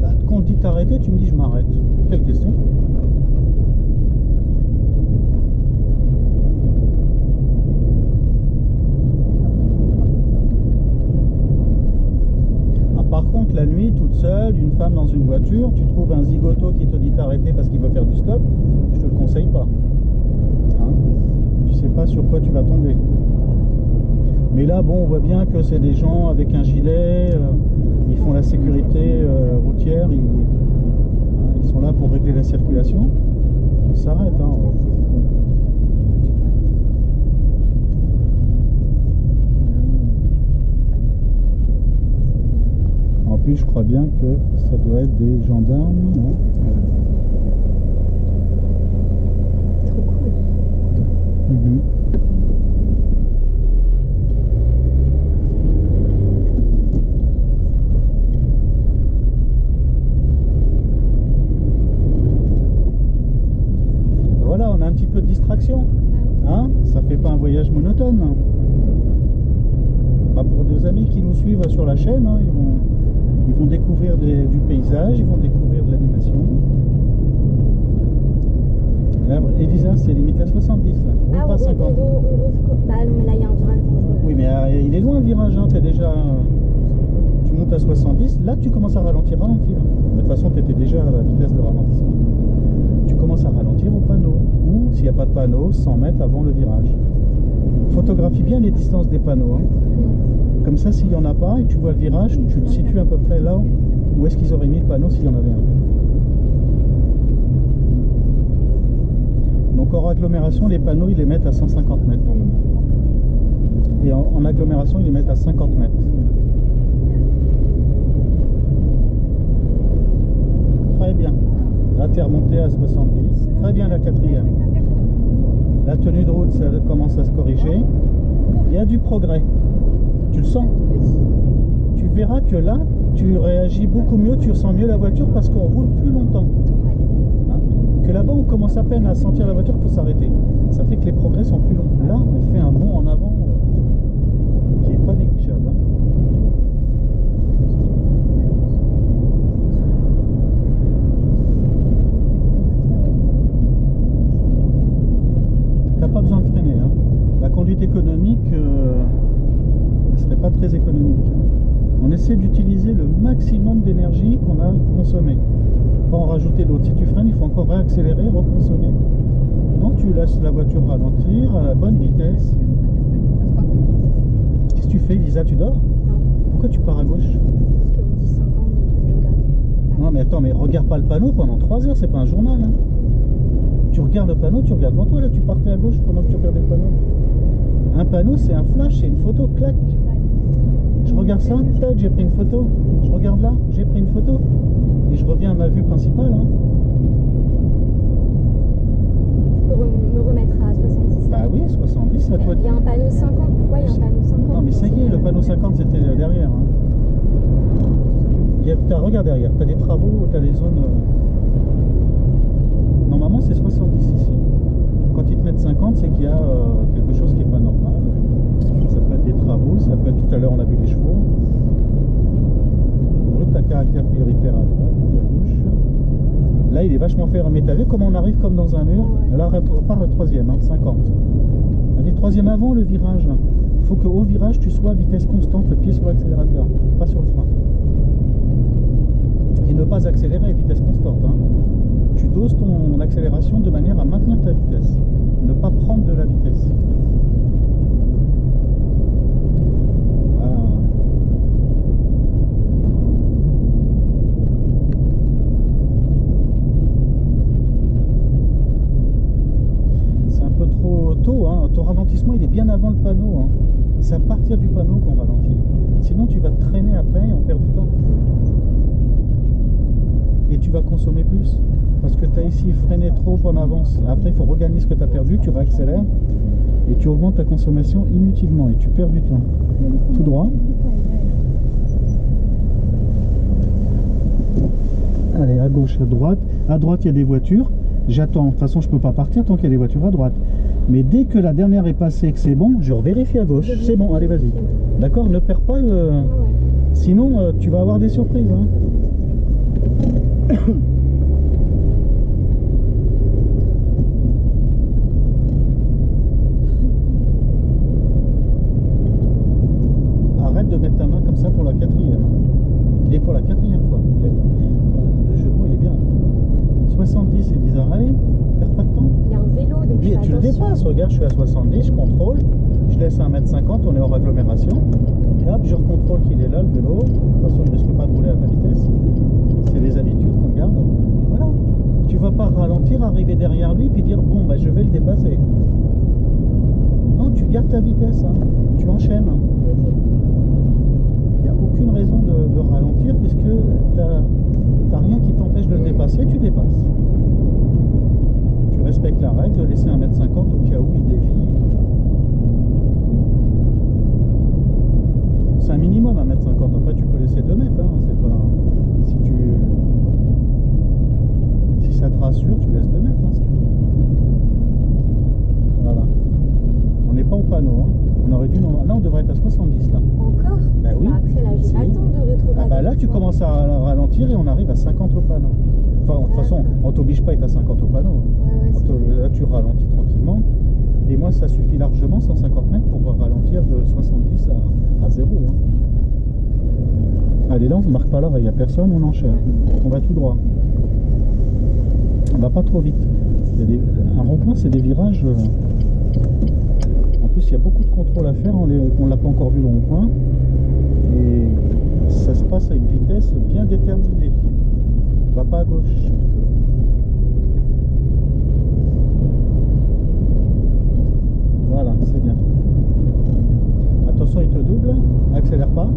Bah, quand on dit t'arrêter, tu me dis je m'arrête. Quelle question? Par contre, la nuit, toute seule, une femme dans une voiture, tu trouves un zigoto qui te dit d'arrêter parce qu'il veut faire du stop, je te le conseille pas. Hein, tu sais pas sur quoi tu vas tomber. Mais là, bon, on voit bien que c'est des gens avec un gilet, ils font la sécurité routière, ils sont là pour régler la circulation. On s'arrête. Hein. En plus, je crois bien que ça doit être des gendarmes, non? Trop cool. Voilà, on a un petit peu de distraction. Hein? Ça fait pas un voyage monotone. Bah, pour deux amis qui nous suivent sur la chaîne, hein, ils vont découvrir du paysage, ils vont découvrir de l'animation. Elisa, c'est limité à 70 là, oui, pas 50. Bah non, mais là il y a un virage dangereux. Oui, mais il est loin le virage, hein, tu montes à 70, là tu commences à ralentir. Mais de toute façon, tu étais déjà à la vitesse de ralentissement. Tu commences à ralentir au panneau, ou s'il n'y a pas de panneau, 100 mètres avant le virage. Photographie bien les distances des panneaux. Hein. Comme ça, s'il n'y en a pas et tu vois le virage, tu te situes à peu près là où est-ce qu'ils auraient mis le panneau s'il y en avait un. Donc hors agglomération, les panneaux, ils les mettent à 150 mètres normalement. Et en agglomération, ils les mettent à 50 mètres. Très bien. Là, tu es remonté à 70. Très bien, la quatrième. La tenue de route, ça commence à se corriger. Il y a du progrès. Tu le sens? Tu verras que là, tu réagis beaucoup mieux, tu ressens mieux la voiture parce qu'on roule plus longtemps. Hein? Que là-bas, on commence à peine à sentir la voiture, il faut s'arrêter. Ça fait que les progrès sont plus longs. Là, on fait un bond en avant qui n'est pas négligeable. Hein? T'as pas besoin de freiner. Hein? La conduite économique ne serait pas très économique. On essaie d'utiliser le maximum d'énergie qu'on a consommé. Pas en rajouter d'autres. Si tu freines, il faut encore réaccélérer, reconsommer. Non, tu laisses la voiture ralentir à la bonne vitesse. Qu'est-ce que tu fais, Lisa? Tu dors? Non. Pourquoi tu pars à gauche? Parce qu'on dit 50, donc je regarde. Non, mais attends, mais regarde pas le panneau pendant 3 heures, c'est pas un journal. Hein. Tu regardes le panneau, tu regardes devant toi, là, tu partais à gauche pendant que tu regardais le panneau. Un panneau, c'est un flash, c'est une photo, clac. Je regarde ça, tac, j'ai pris une photo. Je regarde là, j'ai pris une photo. Et je reviens à ma vue principale. Hein. Pour me remettre à 70. Bah oui, 70, c'est à toi. Il y a un panneau 50. Pourquoi il y a un panneau 50? Non, mais ça y est, le panneau 50, c'était derrière. Hein. Regarde derrière, tu as des travaux, tu as des zones. Normalement, c'est 70 ici. Quand ils te mettent 50, c'est qu'il y a quelque chose qui n'est pas normal. Ça peut être des travaux, ça peut être tout à l'heure, on a vu les chevaux. Route à caractère prioritaire à droite, à gauche. Là, il est vachement fermé. Mais t'as vu comment on arrive comme dans un mur? Là, on part le troisième, hein, 50. Allez, troisième avant le virage. Il faut qu'au virage, tu sois à vitesse constante, le pied sur l'accélérateur, pas sur le frein. Et ne pas accélérer à vitesse constante. Hein. Tu doses ton accélération de manière à maintenir ta vitesse. Ne pas prendre de la vitesse. Voilà. C'est un peu trop tôt. Hein. Ton ralentissement, il est bien avant le panneau. Hein. C'est à partir du panneau qu'on ralentit. Sinon, tu vas te traîner après et on perd du temps. Et tu vas consommer plus. Parce que tu as ici freiné trop en avance. Après, il faut regagner ce que tu as perdu, tu réaccélères et tu augmentes ta consommation inutilement et tu perds du temps. Tout droit. Allez, à gauche, à droite. À droite, il y a des voitures. J'attends. De toute façon, je ne peux pas partir tant qu'il y a des voitures à droite. Mais dès que la dernière est passée et que c'est bon, je revérifie à gauche. C'est bon, allez, vas-y. D'accord, ne perds pas le... Sinon, tu vas avoir des surprises. Hein. Arrête de mettre ta main comme ça pour la quatrième. Et pour la quatrième fois. Le jeu de mots, il est bien. 70, Elisa. Allez, perds pas de temps. Il y a un vélo, donc Oui, tu le dépasses. Regarde, je suis à 70, je contrôle. Je laisse à 1m50, on est hors agglomération. Et hop, je recontrôle qu'il est là, le vélo. De toute façon, je ne risque pas de rouler à ma vitesse. C'est les habitudes qu'on garde. Et voilà. Tu vas pas ralentir, arriver derrière lui, puis dire, bon, bah, je vais le dépasser. Non, tu gardes ta vitesse. Hein. Tu enchaînes. Il n'y a aucune raison de ralentir, puisque tu n'as rien qui t'empêche de le dépasser, tu dépasses. Tu respectes la règle de laisser 1m50 au cas où il dévie. C'est un minimum 1m50, après tu peux laisser 2 mètres, hein. C'est pas... si ça te rassure, tu laisses 2 mètres, hein, si tu veux. Voilà. On n'est pas au panneau, hein. On aurait dû... Là on devrait être à 70 là. Encore? Bah oui. Bah après là, j'ai pas le temps de rétrograder. Ah bah là tu commences à ralentir et on arrive à 50 au panneau. Enfin, de toute façon, on t'oblige pas à être à 50 au panneau. Là tu ralentis tranquillement. Et moi ça suffit largement 150 mètres pour ralentir de 70 à 0. Hein. Allez, là on ne marque pas là, il n'y a personne, on enchaîne. On va tout droit. On va pas trop vite. Un rond-point, c'est des virages. En plus, il y a beaucoup de contrôle à faire. On ne l'a pas encore vu le rond-point. Et ça se passe à une vitesse bien déterminée. On va pas à gauche. Voilà, c'est bien. Attention, il te double. Accélère pas.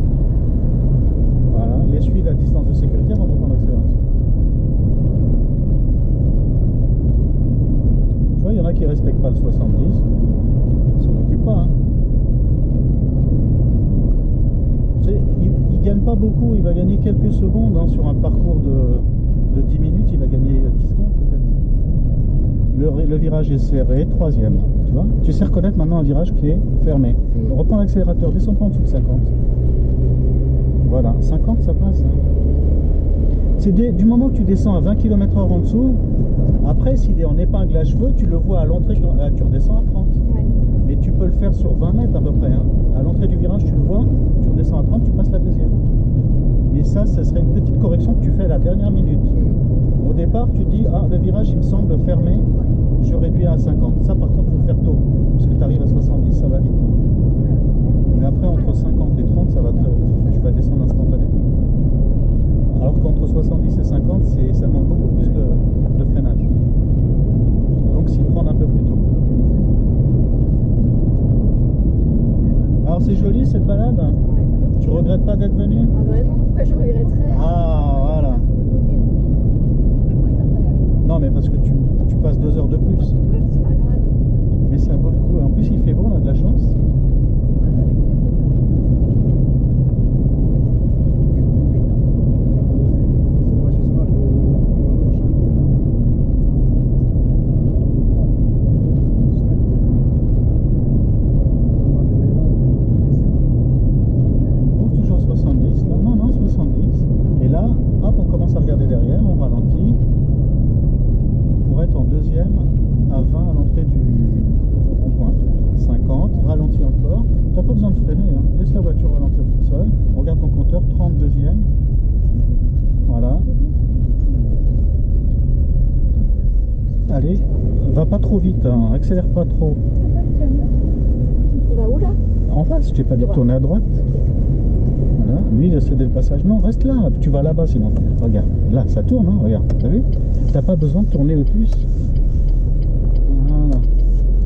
Voilà, essuie la distance de sécurité avant de prendre l'accélération. Tu vois, il y en a qui ne respectent pas le 70. Ils s'en occupent pas. Hein. Tu sais, il gagne pas beaucoup. Il va gagner quelques secondes hein, sur un parcours de 10 minutes. Il va gagner 10 secondes peut-être. Le virage est serré, troisième. Tu vois, tu sais reconnaître maintenant un virage qui est fermé. On reprend l'accélérateur, descends pas en dessous de 50. Voilà, 50 ça passe. Hein. C'est du moment que tu descends à 20 km/h en dessous, après s'il est en épingle à cheveux, tu le vois à l'entrée, tu redescends à 30. Ouais. Mais tu peux le faire sur 20 mètres à peu près. Hein. À l'entrée du virage, tu le vois, tu redescends à 30, tu passes la deuxième. Mais ça serait une petite correction que tu fais à la dernière minute. Au départ, tu te dis, ah, le virage il me semble fermé, je réduis à 50. Ça par contre, il faut le faire tôt, parce que tu arrives à 70, ça va vite. Mais après, entre 50 et 30, ça va tu vas descendre instantanément. Alors qu'entre 70 et 50, ça demande beaucoup plus de freinage. Donc, s'y prendre un peu plus tôt. Alors, c'est joli cette balade. Tu regrettes pas d'être venu? Ah bah non, pourquoi je regretterais? Ah, voilà. Non, mais parce que tu passes 2 heures de plus. C'est pas grave. Mais ça vaut le coup. En plus, il fait beau, on a de la chance. Toujours 70, là. Non, 70. Et là, hop, on commence à regarder derrière, on ralentit. Pour être en deuxième à 20 à l'entrée du rond-point. 50, ralentis encore. T'as pas besoin de freiner, hein. Laisse la voiture ralentir toute seule. Regarde ton compteur, 32e. Voilà. Allez, va pas trop vite, hein. Accélère pas trop. On va où là? En face, je t'ai pas dit de tourner à droite. Voilà. Lui, il a cédé le passage. Non, reste là, tu vas là-bas sinon. Regarde, là, ça tourne, hein. Regarde, t'as vu? T'as pas besoin de tourner le plus. Voilà.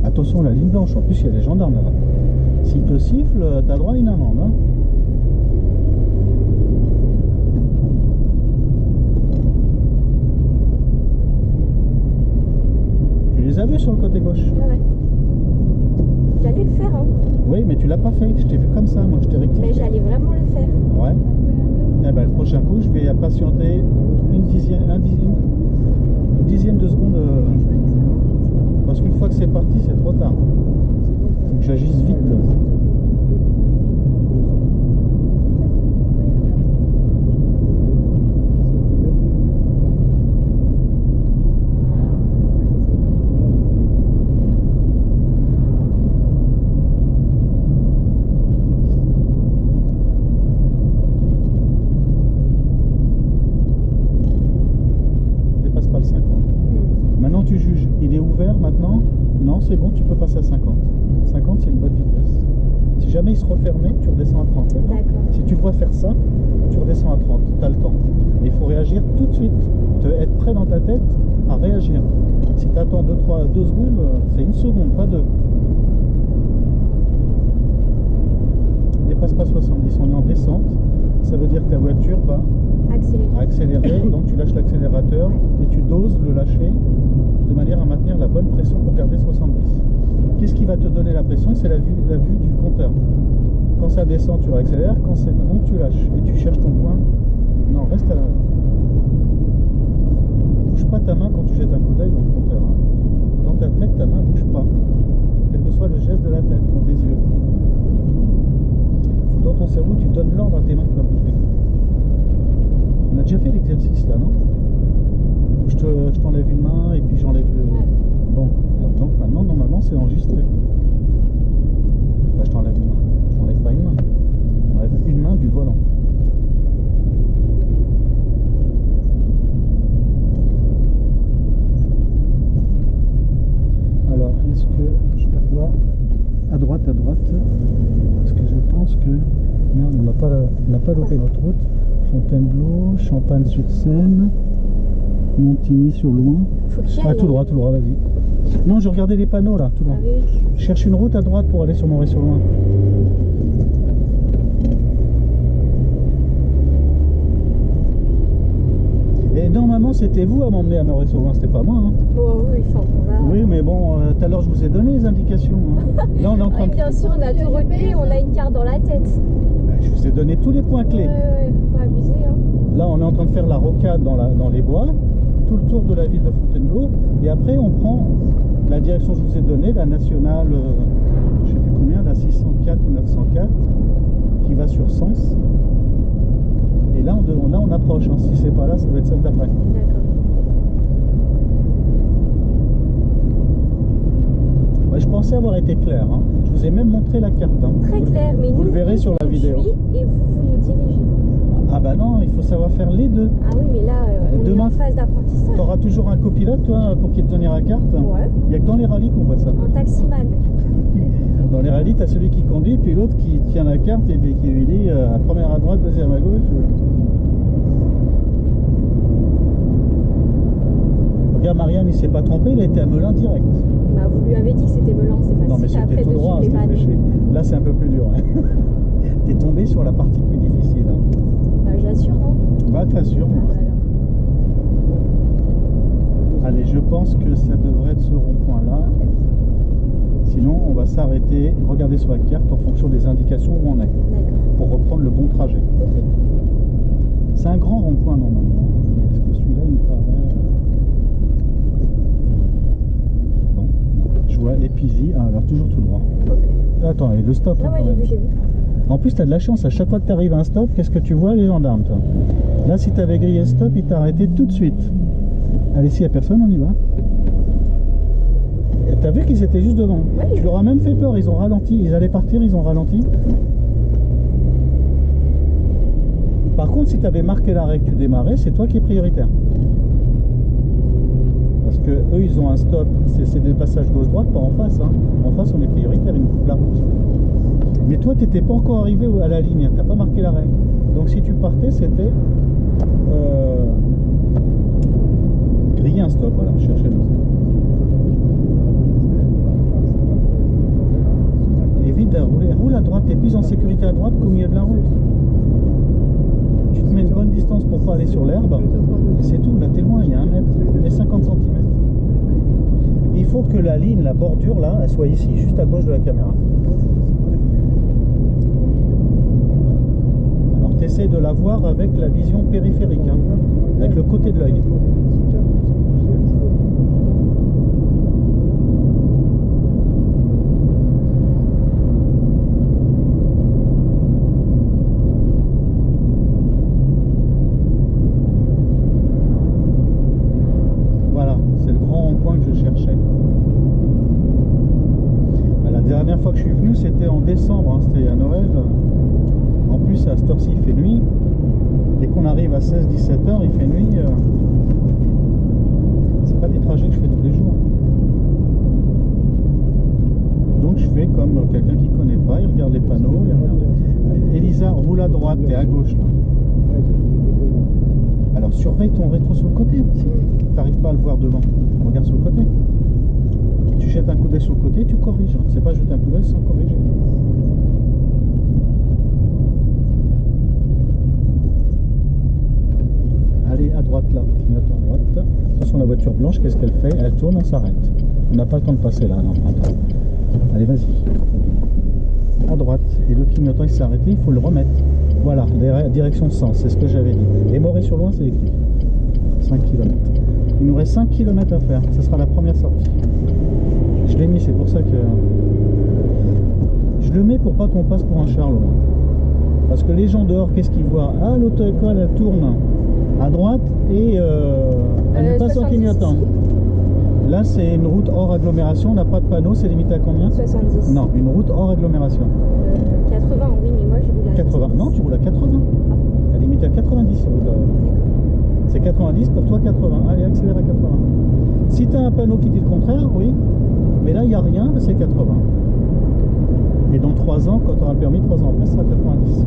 Attention, la ligne blanche, en plus, il y a les gendarmes là-bas. S'il te siffle, t'as droit à une amende, hein. vu sur le côté gauche? Ouais. J'allais le faire, hein. Oui, mais tu l'as pas fait. Je t'ai vu comme ça, moi je t'ai rectifié. Mais j'allais vraiment le faire. Ouais. Eh ben, le prochain coup, je vais patienter une dixième de seconde. Parce qu'une fois que c'est parti, c'est trop tard. Faut que j'agisse vite. Maintenant tu juges, il est ouvert maintenant? Non, c'est bon, tu peux passer à 50. 50 c'est une bonne vitesse. Si jamais il se refermait, tu redescends à 30. D'accord. Si tu le vois faire ça, tu redescends à 30, tu as le temps. Mais il faut réagir tout de suite, être prêt dans ta tête à réagir. Si tu attends 2 secondes, c'est 1 seconde, pas 2. Dépasse pas 70, on est en descente, ça veut dire que ta voiture va accélérer, donc tu lâches l'accélérateur et tu doses le lâcher de manière à maintenir la bonne pression pour garder 70. Qu'est-ce qui va te donner la pression? C'est la vue du compteur. Quand ça descend, tu réaccélères, quand c'est bon, tu lâches et tu cherches ton point. Non, reste à... Bouge pas ta main quand tu jettes un coup d'œil dans le compteur. Hein. Dans ta tête, ta main bouge pas. Quel que soit le geste de la tête, non des yeux. Dans ton cerveau, tu donnes l'ordre à tes mains de pas bouger. On a déjà fait l'exercice là, non? Je t'enlève une main et puis j'enlève le... Ouais. Bon, donc maintenant, normalement, c'est enregistré. Bah, je t'enlève une main. Je t'enlève pas une main. Je t'enlève une main du volant. Alors, est-ce que je vois à droite, parce que je pense que... Merde, on n'a pas loupé notre route. Fontainebleau, Champagne-sur-Seine, Montigny sur Loing. Ah, tout droit, vas-y. Non, je regardais les panneaux là, tout droit. Ah oui. Je cherche une route à droite pour aller sur Montray-sur-Loing. Et normalement, c'était vous à m'emmener à Montray-sur-Loing, c'était pas moi. Hein. Oh oui, enfin, on va... Oui, mais bon, tout à l'heure, je vous ai donné les indications. Hein. Là, on est en train Oui, de... bien sûr, on a tout retenu, on a une carte dans la tête. Je vous ai donné tous les points clés. Ouais, faut pas abuser, hein. Là, on est en train de faire la rocade dans les bois, tout le tour de la ville de Fontainebleau, et après, on prend la direction que je vous ai donnée, la nationale, je sais plus combien, la 604 ou 904, qui va sur Sens. Et là, on approche. Hein. Si c'est pas là, ça va être celle d'après. D'accord. Ouais, je pensais avoir été clair. Hein. Je vous ai même montré la carte. Hein. Très clair, mais vous nous, le verrez sur la vidéo. Et vous nous dirigez. Ah bah non, il faut savoir faire les deux. Ah oui, mais là, on est en phase d'apprentissage. Tu auras toujours un copilote, toi, pour qu'il te donne la carte. Ouais. Il n'y a que dans les rallyes qu'on voit ça. En taximan. Dans les rallyes, tu as celui qui conduit, puis l'autre qui tient la carte et puis qui lui dit première à droite, deuxième à gauche. Regarde, Marianne, il s'est pas trompé, il a été à Melun direct. Bah, vous lui avez dit que c'était Melun, c'est facile. Non, mais c'était tout droit, c'était fléché. Là, c'est un peu plus dur. Hein. T'es tombé sur la partie plus difficile. Hein. Bah, j'assure, non? Bah, t'assures. Ah, bah, alors. Allez, je pense que ça devrait être ce rond-point-là. Sinon, on va s'arrêter, regarder sur la carte en fonction des indications où on est. D'accord. Pour reprendre le bon trajet. Ok. C'est un grand rond-point normalement. Est-ce que celui-là, il me paraît... Bon, je vois Épisy. Ah, alors toujours tout droit. Ok. Attends, et le stop. Ah hein, ouais, quand j'ai même. vu, j'ai vu. En plus, tu as de la chance. À chaque fois que tu arrives à un stop, qu'est-ce que tu vois? Les gendarmes, toi. Là, si tu avais grillé le stop, il t'a arrêté tout de suite. Allez, s'il n'y a personne, on y va. T'as vu qu'ils étaient juste devant. Oui. Tu leur as même fait peur, ils ont ralenti. Ils allaient partir, ils ont ralenti. Par contre, si tu avais marqué l'arrêt que tu démarrais, c'est toi qui es prioritaire. Parce que eux, ils ont un stop. C'est des passages gauche-droite, pas en face. Hein. En face, on est prioritaire, ils nous coupent la route. Mais toi, tu n'étais pas encore arrivé à la ligne. Tu n'as pas marqué l'arrêt. Donc si tu partais, c'était... griller un stop. Voilà, cherchez-le. Évite de rouler. Roule à droite, t'es plus en sécurité à droite qu'au milieu de la route. Tu te mets une bonne distance pour pas aller sur l'herbe. Et c'est tout, là t'es loin, il y a 1 mètre, mais 50 cm. faut que la ligne, la bordure là, elle soit ici, juste à gauche de la caméra. Alors tu essaies de la voir avec la vision périphérique, hein, avec le côté de l'œil. La dernière fois que je suis venu, c'était en décembre, hein, c'était à Noël. En plus, à cette heure-ci, il fait nuit. Dès qu'on arrive à 16-17 heures, il fait nuit. C'est pas des trajets que je fais tous les jours. Donc je fais comme quelqu'un qui connaît pas, il regarde les panneaux. Il regarde... Elisa, roule à droite et à gauche. Là. Alors surveille ton rétro sur le côté. Si tu n'arrives pas à le voir devant, regarde sur le côté. Tu jettes un coup d'œil sur le côté, tu corriges. Hein. C'est pas jeter un coup d'œil sans corriger. Allez, à droite là, clignote à droite. Attention, la voiture blanche, qu'est-ce qu'elle fait? Elle tourne, on s'arrête. On n'a pas le temps de passer là, non. Attends. Allez, vas-y. À droite. Et le clignotant, il s'est arrêté, il faut le remettre. Voilà, direction de sens, c'est ce que j'avais dit. Et Moret-sur-Loing, c'est écrit. 5 km. Il nous reste 5 km à faire. Ce sera la première sortie. Je l'ai mis, c'est pour ça que... Je le mets pour pas qu'on passe pour un charlot. Parce que les gens dehors, qu'est-ce qu'ils voient? Ah, l'auto-école, elle tourne à droite et elle passe en clignotant. Là, c'est une route hors agglomération, on n'a pas de panneau, c'est limité à combien? 70. Non, une route hors agglomération. 80, oui, mais moi je roule à 80. 70. Non, tu roules à 80. Elle est limitée à 90. C'est 90, pour toi 80. Allez, accélère à 80. Si tu as un panneau qui dit le contraire, oui. Mais là, il n'y a rien, c'est 80. Et dans 3 ans, quand tu auras le permis, 3 ans après, ce sera 90.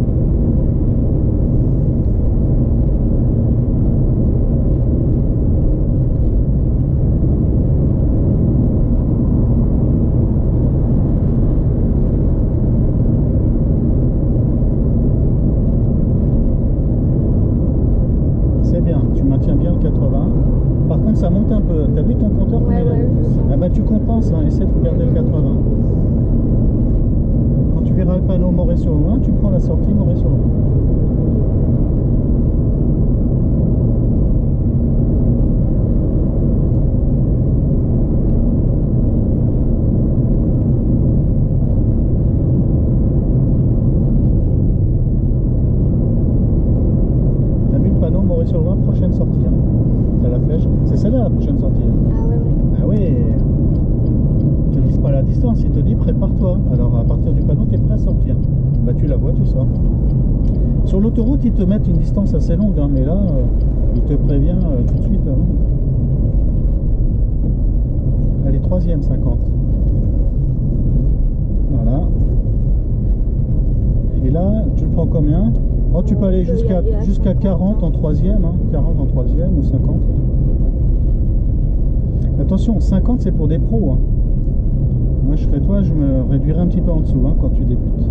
C'est bien, tu maintiens bien le 80. Par contre, ça monte un peu. Tu as vu ton compteur? Ouais, je sens. Ah bah, tu compenses, hein, essaie de garder le 80. Quand tu verras le panneau Moret-sur-Loing, tu prends la sortie Moret-sur-Loing. T'as vu le panneau Moret-sur-Loing, prochaine sortie. Hein. T'as la flèche. C'est celle-là la prochaine sortie. Hein. Ah ouais. Ah ouais. Ils te disent pas la distance, ils te disent prépare-toi. Alors à partir du panneau, tu es prêt à sortir. Bah tu la vois, tu sors. Sur l'autoroute, ils te mettent une distance assez longue, hein, mais là, ils te préviennent tout de suite. Hein. Allez, 3e 50. Voilà. Et là, tu le prends combien? Oh, tu peux aller jusqu'à 40 en 3e, hein, 40 en 3e ou 50. Attention, 50 c'est pour des pros. Hein. Moi je ferais toi, je me réduirais un petit peu en dessous hein, quand tu débutes.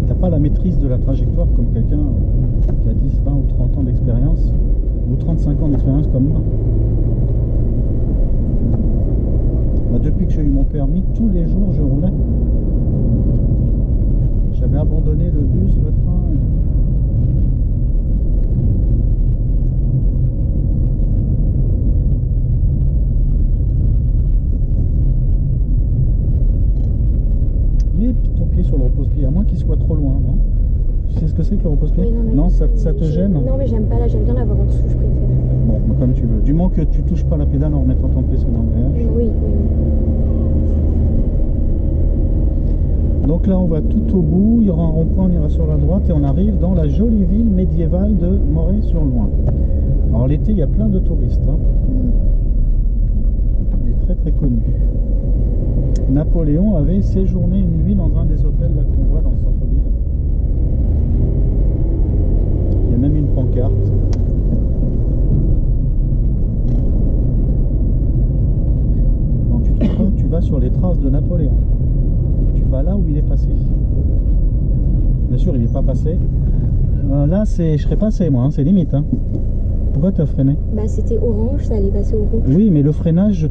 T'as pas la maîtrise de la trajectoire comme quelqu'un qui a 10, 20 ou 30 ans d'expérience, ou 35 ans d'expérience comme moi. Moi, depuis que j'ai eu mon permis, tous les jours je roulais. J'avais abandonné le bus, le train. Mets ton pied sur le repose-pied, à moins qu'il soit trop loin, non? Tu sais ce que c'est que le repose-pied? Oui, non, ça te gêne? Non, mais j'aime pas là, j'aime bien l'avoir en dessous, je préfère. Bon, comme tu veux. Du moment que tu touches pas la pédale en remettant ton pied sur l'embrayage. Oui. Donc là, on va tout au bout, il y aura un rond-point, on ira sur la droite et on arrive dans la jolie ville médiévale de Moret-sur-Loing. Alors l'été, il y a plein de touristes. Hein. Il est très très connu. Napoléon avait séjourné une nuit dans un des hôtels là qu'on voit dans le centre-ville. Il y a même une pancarte. Quand tu te comptes, tu vas sur les traces de Napoléon. Tu vas là où il est passé. Bien sûr, il n'est pas passé. Là, je serais passé, moi, hein, c'est limite. Hein. Pourquoi tu as freiné? Bah c'était orange, ça allait passer au rouge. Oui, mais le freinage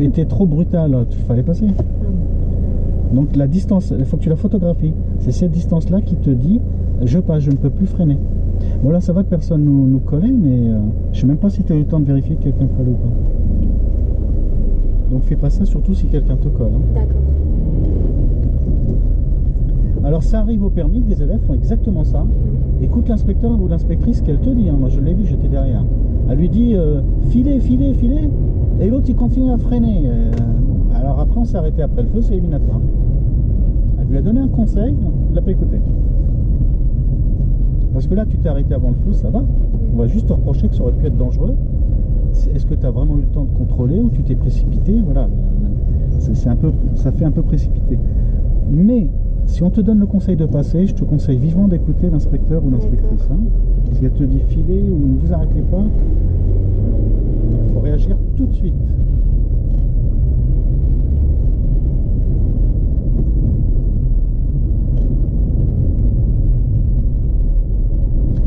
était trop brutal, il fallait passer. Donc la distance, il faut que tu la photographies. C'est cette distance-là qui te dit, je passe, je ne peux plus freiner. Bon là, ça va que personne nous collait, mais je sais même pas si tu as eu le temps de vérifier que quelqu'un colle ou pas. Donc fais pas ça, surtout si quelqu'un te colle. Hein. D'accord. Alors ça arrive au permis que des élèves font exactement ça. Écoute l'inspecteur ou l'inspectrice qu'elle te dit. Hein. Moi je l'ai vu, j'étais derrière. Elle lui dit filez, filez, filez. Et l'autre il continue à freiner. Alors après on s'est arrêté après le feu, c'est éliminatoire. Elle lui a donné un conseil, il l'a pas écouté. Parce que là tu t'es arrêté avant le feu, ça va. On va juste te reprocher que ça aurait pu être dangereux. Est-ce que tu as vraiment eu le temps de contrôler ou tu t'es précipité? Voilà. Ça fait un peu précipité. Mais si on te donne le conseil de passer, je te conseille vivement d'écouter l'inspecteur ou l'inspectrice. Hein. Si elle te dit filer ou ne vous arrêtez pas, il faut réagir tout de suite.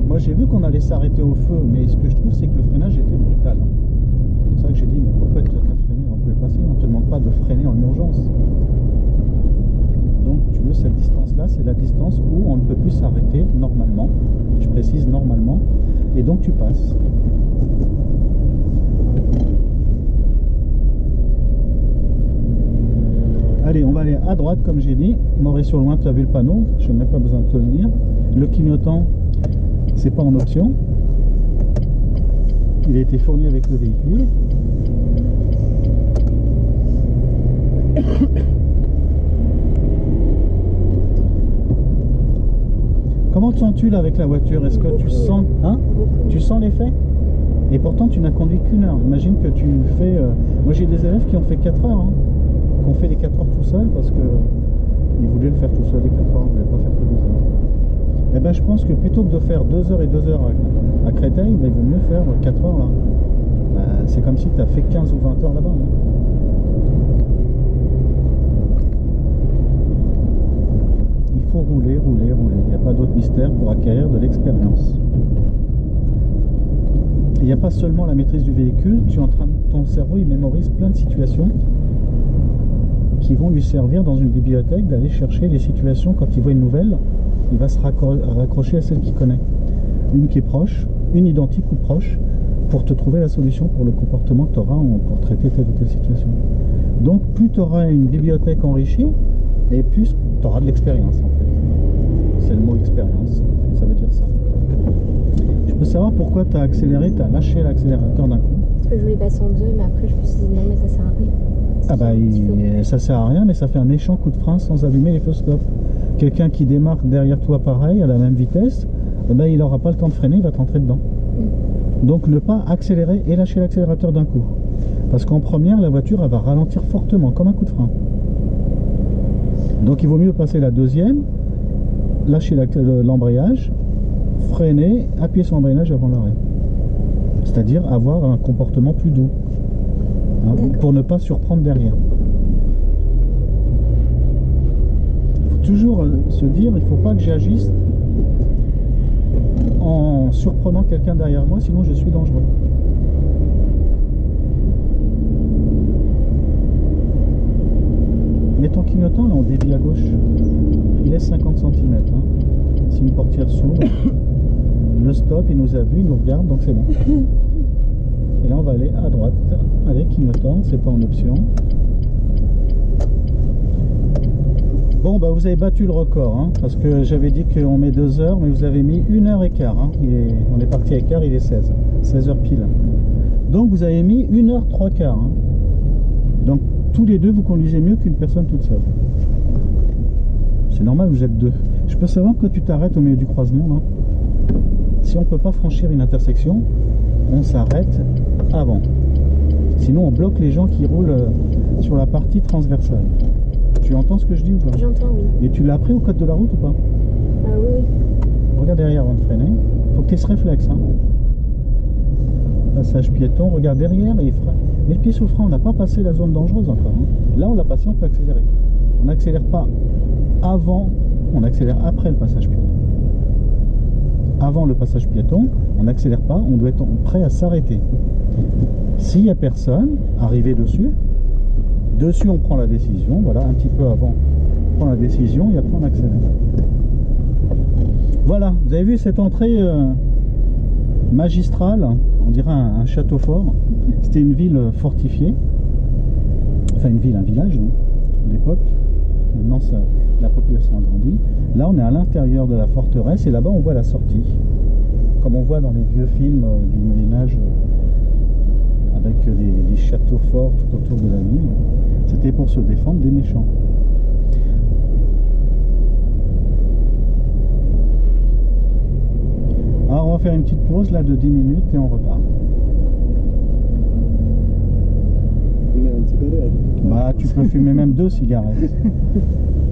Moi j'ai vu qu'on allait s'arrêter au feu, mais ce que je trouve c'est que le freinage était brutal. C'est pour ça que j'ai dit, mais pourquoi tu as freiné? On pouvait passer, on ne te demande pas de freiner en urgence. Donc tu veux, cette distance-là, c'est la distance où on ne peut plus s'arrêter normalement. Je précise normalement. Et donc tu passes. Allez, on va aller à droite comme j'ai dit. Moret-sur-Loing, tu as vu le panneau. Je n'ai même pas besoin de te le dire. Le clignotant, c'est pas en option. Il a été fourni avec le véhicule. Comment te sens-tu là avec la voiture? Est-ce que tu sens, hein? Tu sens l'effet? Et pourtant tu n'as conduit qu'une heure. Imagine que tu fais... Moi j'ai des élèves qui ont fait 4 heures, hein, qui ont fait les 4 heures tout seuls parce que ils voulaient le faire tout seul les 4 heures, ils ne voulaient pas faire que 2 heures. Et ben je pense que plutôt que de faire 2 heures et 2 heures à Créteil, ben, il vaut mieux faire 4 heures là. C'est comme si tu as fait 15 ou 20 heures là-bas. Hein. Il faut rouler, rouler, rouler. Il n'y a pas d'autre mystère pour acquérir de l'expérience. Il n'y a pas seulement la maîtrise du véhicule, ton cerveau il mémorise plein de situations qui vont lui servir dans une bibliothèque d'aller chercher les situations. Quand il voit une nouvelle, il va se raccrocher à celle qu'il connaît. Une qui est proche, une identique ou proche, pour te trouver la solution pour le comportement que tu auras pour traiter telle ou telle situation. Donc plus tu auras une bibliothèque enrichie, et plus tu auras de l'expérience en fait. C'est le mot expérience, ça veut dire ça. Je peux savoir pourquoi tu as accéléré, tu as lâché l'accélérateur d'un coup? Parce que je voulais passer en 2, mais après je me suis dit non mais ça sert à rien. Ah bah ça sert à rien, mais ça fait un méchant coup de frein sans allumer les feux stop. Quelqu'un qui démarre derrière toi pareil, à la même vitesse, bah, il n'aura pas le temps de freiner, il va te rentrer dedans. Donc ne pas accélérer et lâcher l'accélérateur d'un coup. Parce qu'en première, la voiture elle va ralentir fortement, comme un coup de frein. Donc il vaut mieux passer la deuxième, lâcher l'embrayage, freiner, appuyer sur l'embrayage avant l'arrêt. C'est-à-dire avoir un comportement plus doux. Hein, pour ne pas surprendre derrière. Il faut toujours se dire, il ne faut pas que j'agisse en surprenant quelqu'un derrière moi, sinon je suis dangereux. Mets ton clignotant là en débit à gauche, il laisse 50 cm. Hein. Si une portière s'ouvre, le stop, il nous a vu, il nous regarde, donc c'est bon. Et là on va aller à droite. Allez, clignotant, c'est pas en option. Bon bah vous avez battu le record, hein, parce que j'avais dit qu'on met 2 heures, mais vous avez mis 1h15. Hein. On est parti à quart, il est 16 heures pile. Donc vous avez mis 1h 3 quarts. Hein. Donc tous les deux vous conduisez mieux qu'une personne toute seule. C'est normal, vous êtes deux. Je peux savoir que tu t'arrêtes au milieu du croisement là? Si on ne peut pas franchir une intersection, on s'arrête avant. Sinon on bloque les gens qui roulent sur la partie transversale. Tu entends ce que je dis ou pas? J'entends, oui. Et tu l'as appris au code de la route ou pas? Oui, oui. Regarde derrière avant de freiner. Il faut que tu aies ce réflexe. Hein. Passage piéton, regarde derrière et freine. Mets le pied sous le frein, on n'a pas passé la zone dangereuse encore. Hein. Là on l'a passé, on peut accélérer. On n'accélère pas avant, on accélère après le passage piéton. avant le passage piéton, on n'accélère pas, on doit être prêt à s'arrêter. S'il n'y a personne, arrivé dessus on prend la décision, voilà, un petit peu avant, on prend la décision et après on accélère. Voilà, vous avez vu cette entrée magistrale, on dirait un château fort. C'était une ville fortifiée, enfin une ville, un village à l'époque. Maintenant la population a grandi. Là on est à l'intérieur de la forteresse et là-bas on voit la sortie, comme on voit dans les vieux films du Moyen-Âge, avec des châteaux forts tout autour de la ville. C'était pour se défendre des méchants. Alors on va faire une petite pause là de 10 minutes et on repart. Fumer une cigarette. Bah tu peux fumer même 2 cigarettes.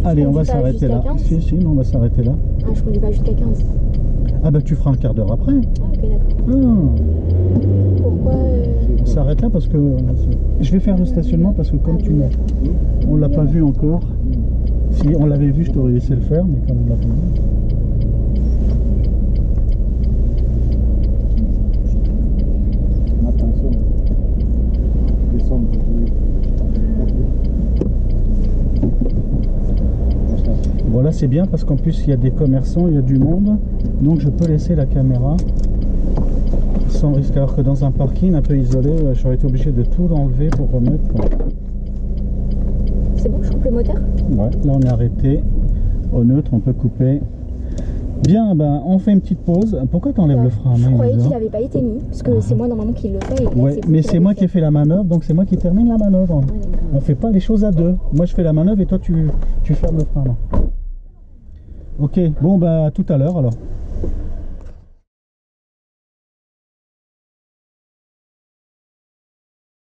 Allez, on va s'arrêter là. Si, non, on va s'arrêter là. Ah, je conduis pas jusqu'à 15. Ah bah tu feras un quart d'heure après. Ah, ok, d'accord. Pourquoi On s'arrête là parce que je vais faire le stationnement parce que comme tu m'as, on l'a pas vu encore. Si on l'avait vu, je t'aurais laissé le faire, mais comme on l'a pas vu. Attention. Descendre. Voilà, c'est bien parce qu'en plus il y a des commerçants, il y a du monde, donc je peux laisser la caméra sans risque. Alors que dans un parking un peu isolé, j'aurais été obligé de tout enlever pour remettre. C'est bon, je coupe le moteur? Ouais, là on est arrêté au neutre, on peut couper. Bien, ben on fait une petite pause. Pourquoi tu enlèves le frein? Je croyais qu'il n'avait pas été mis, parce que c'est moi normalement qui le fais. Et là, ouais, mais c'est moi qui ai fait la manœuvre, donc c'est moi qui termine la manœuvre. Ouais, on fait pas les choses à deux. Moi je fais la manœuvre et toi tu fermes le frein là. Ok, bon bah à tout à l'heure alors.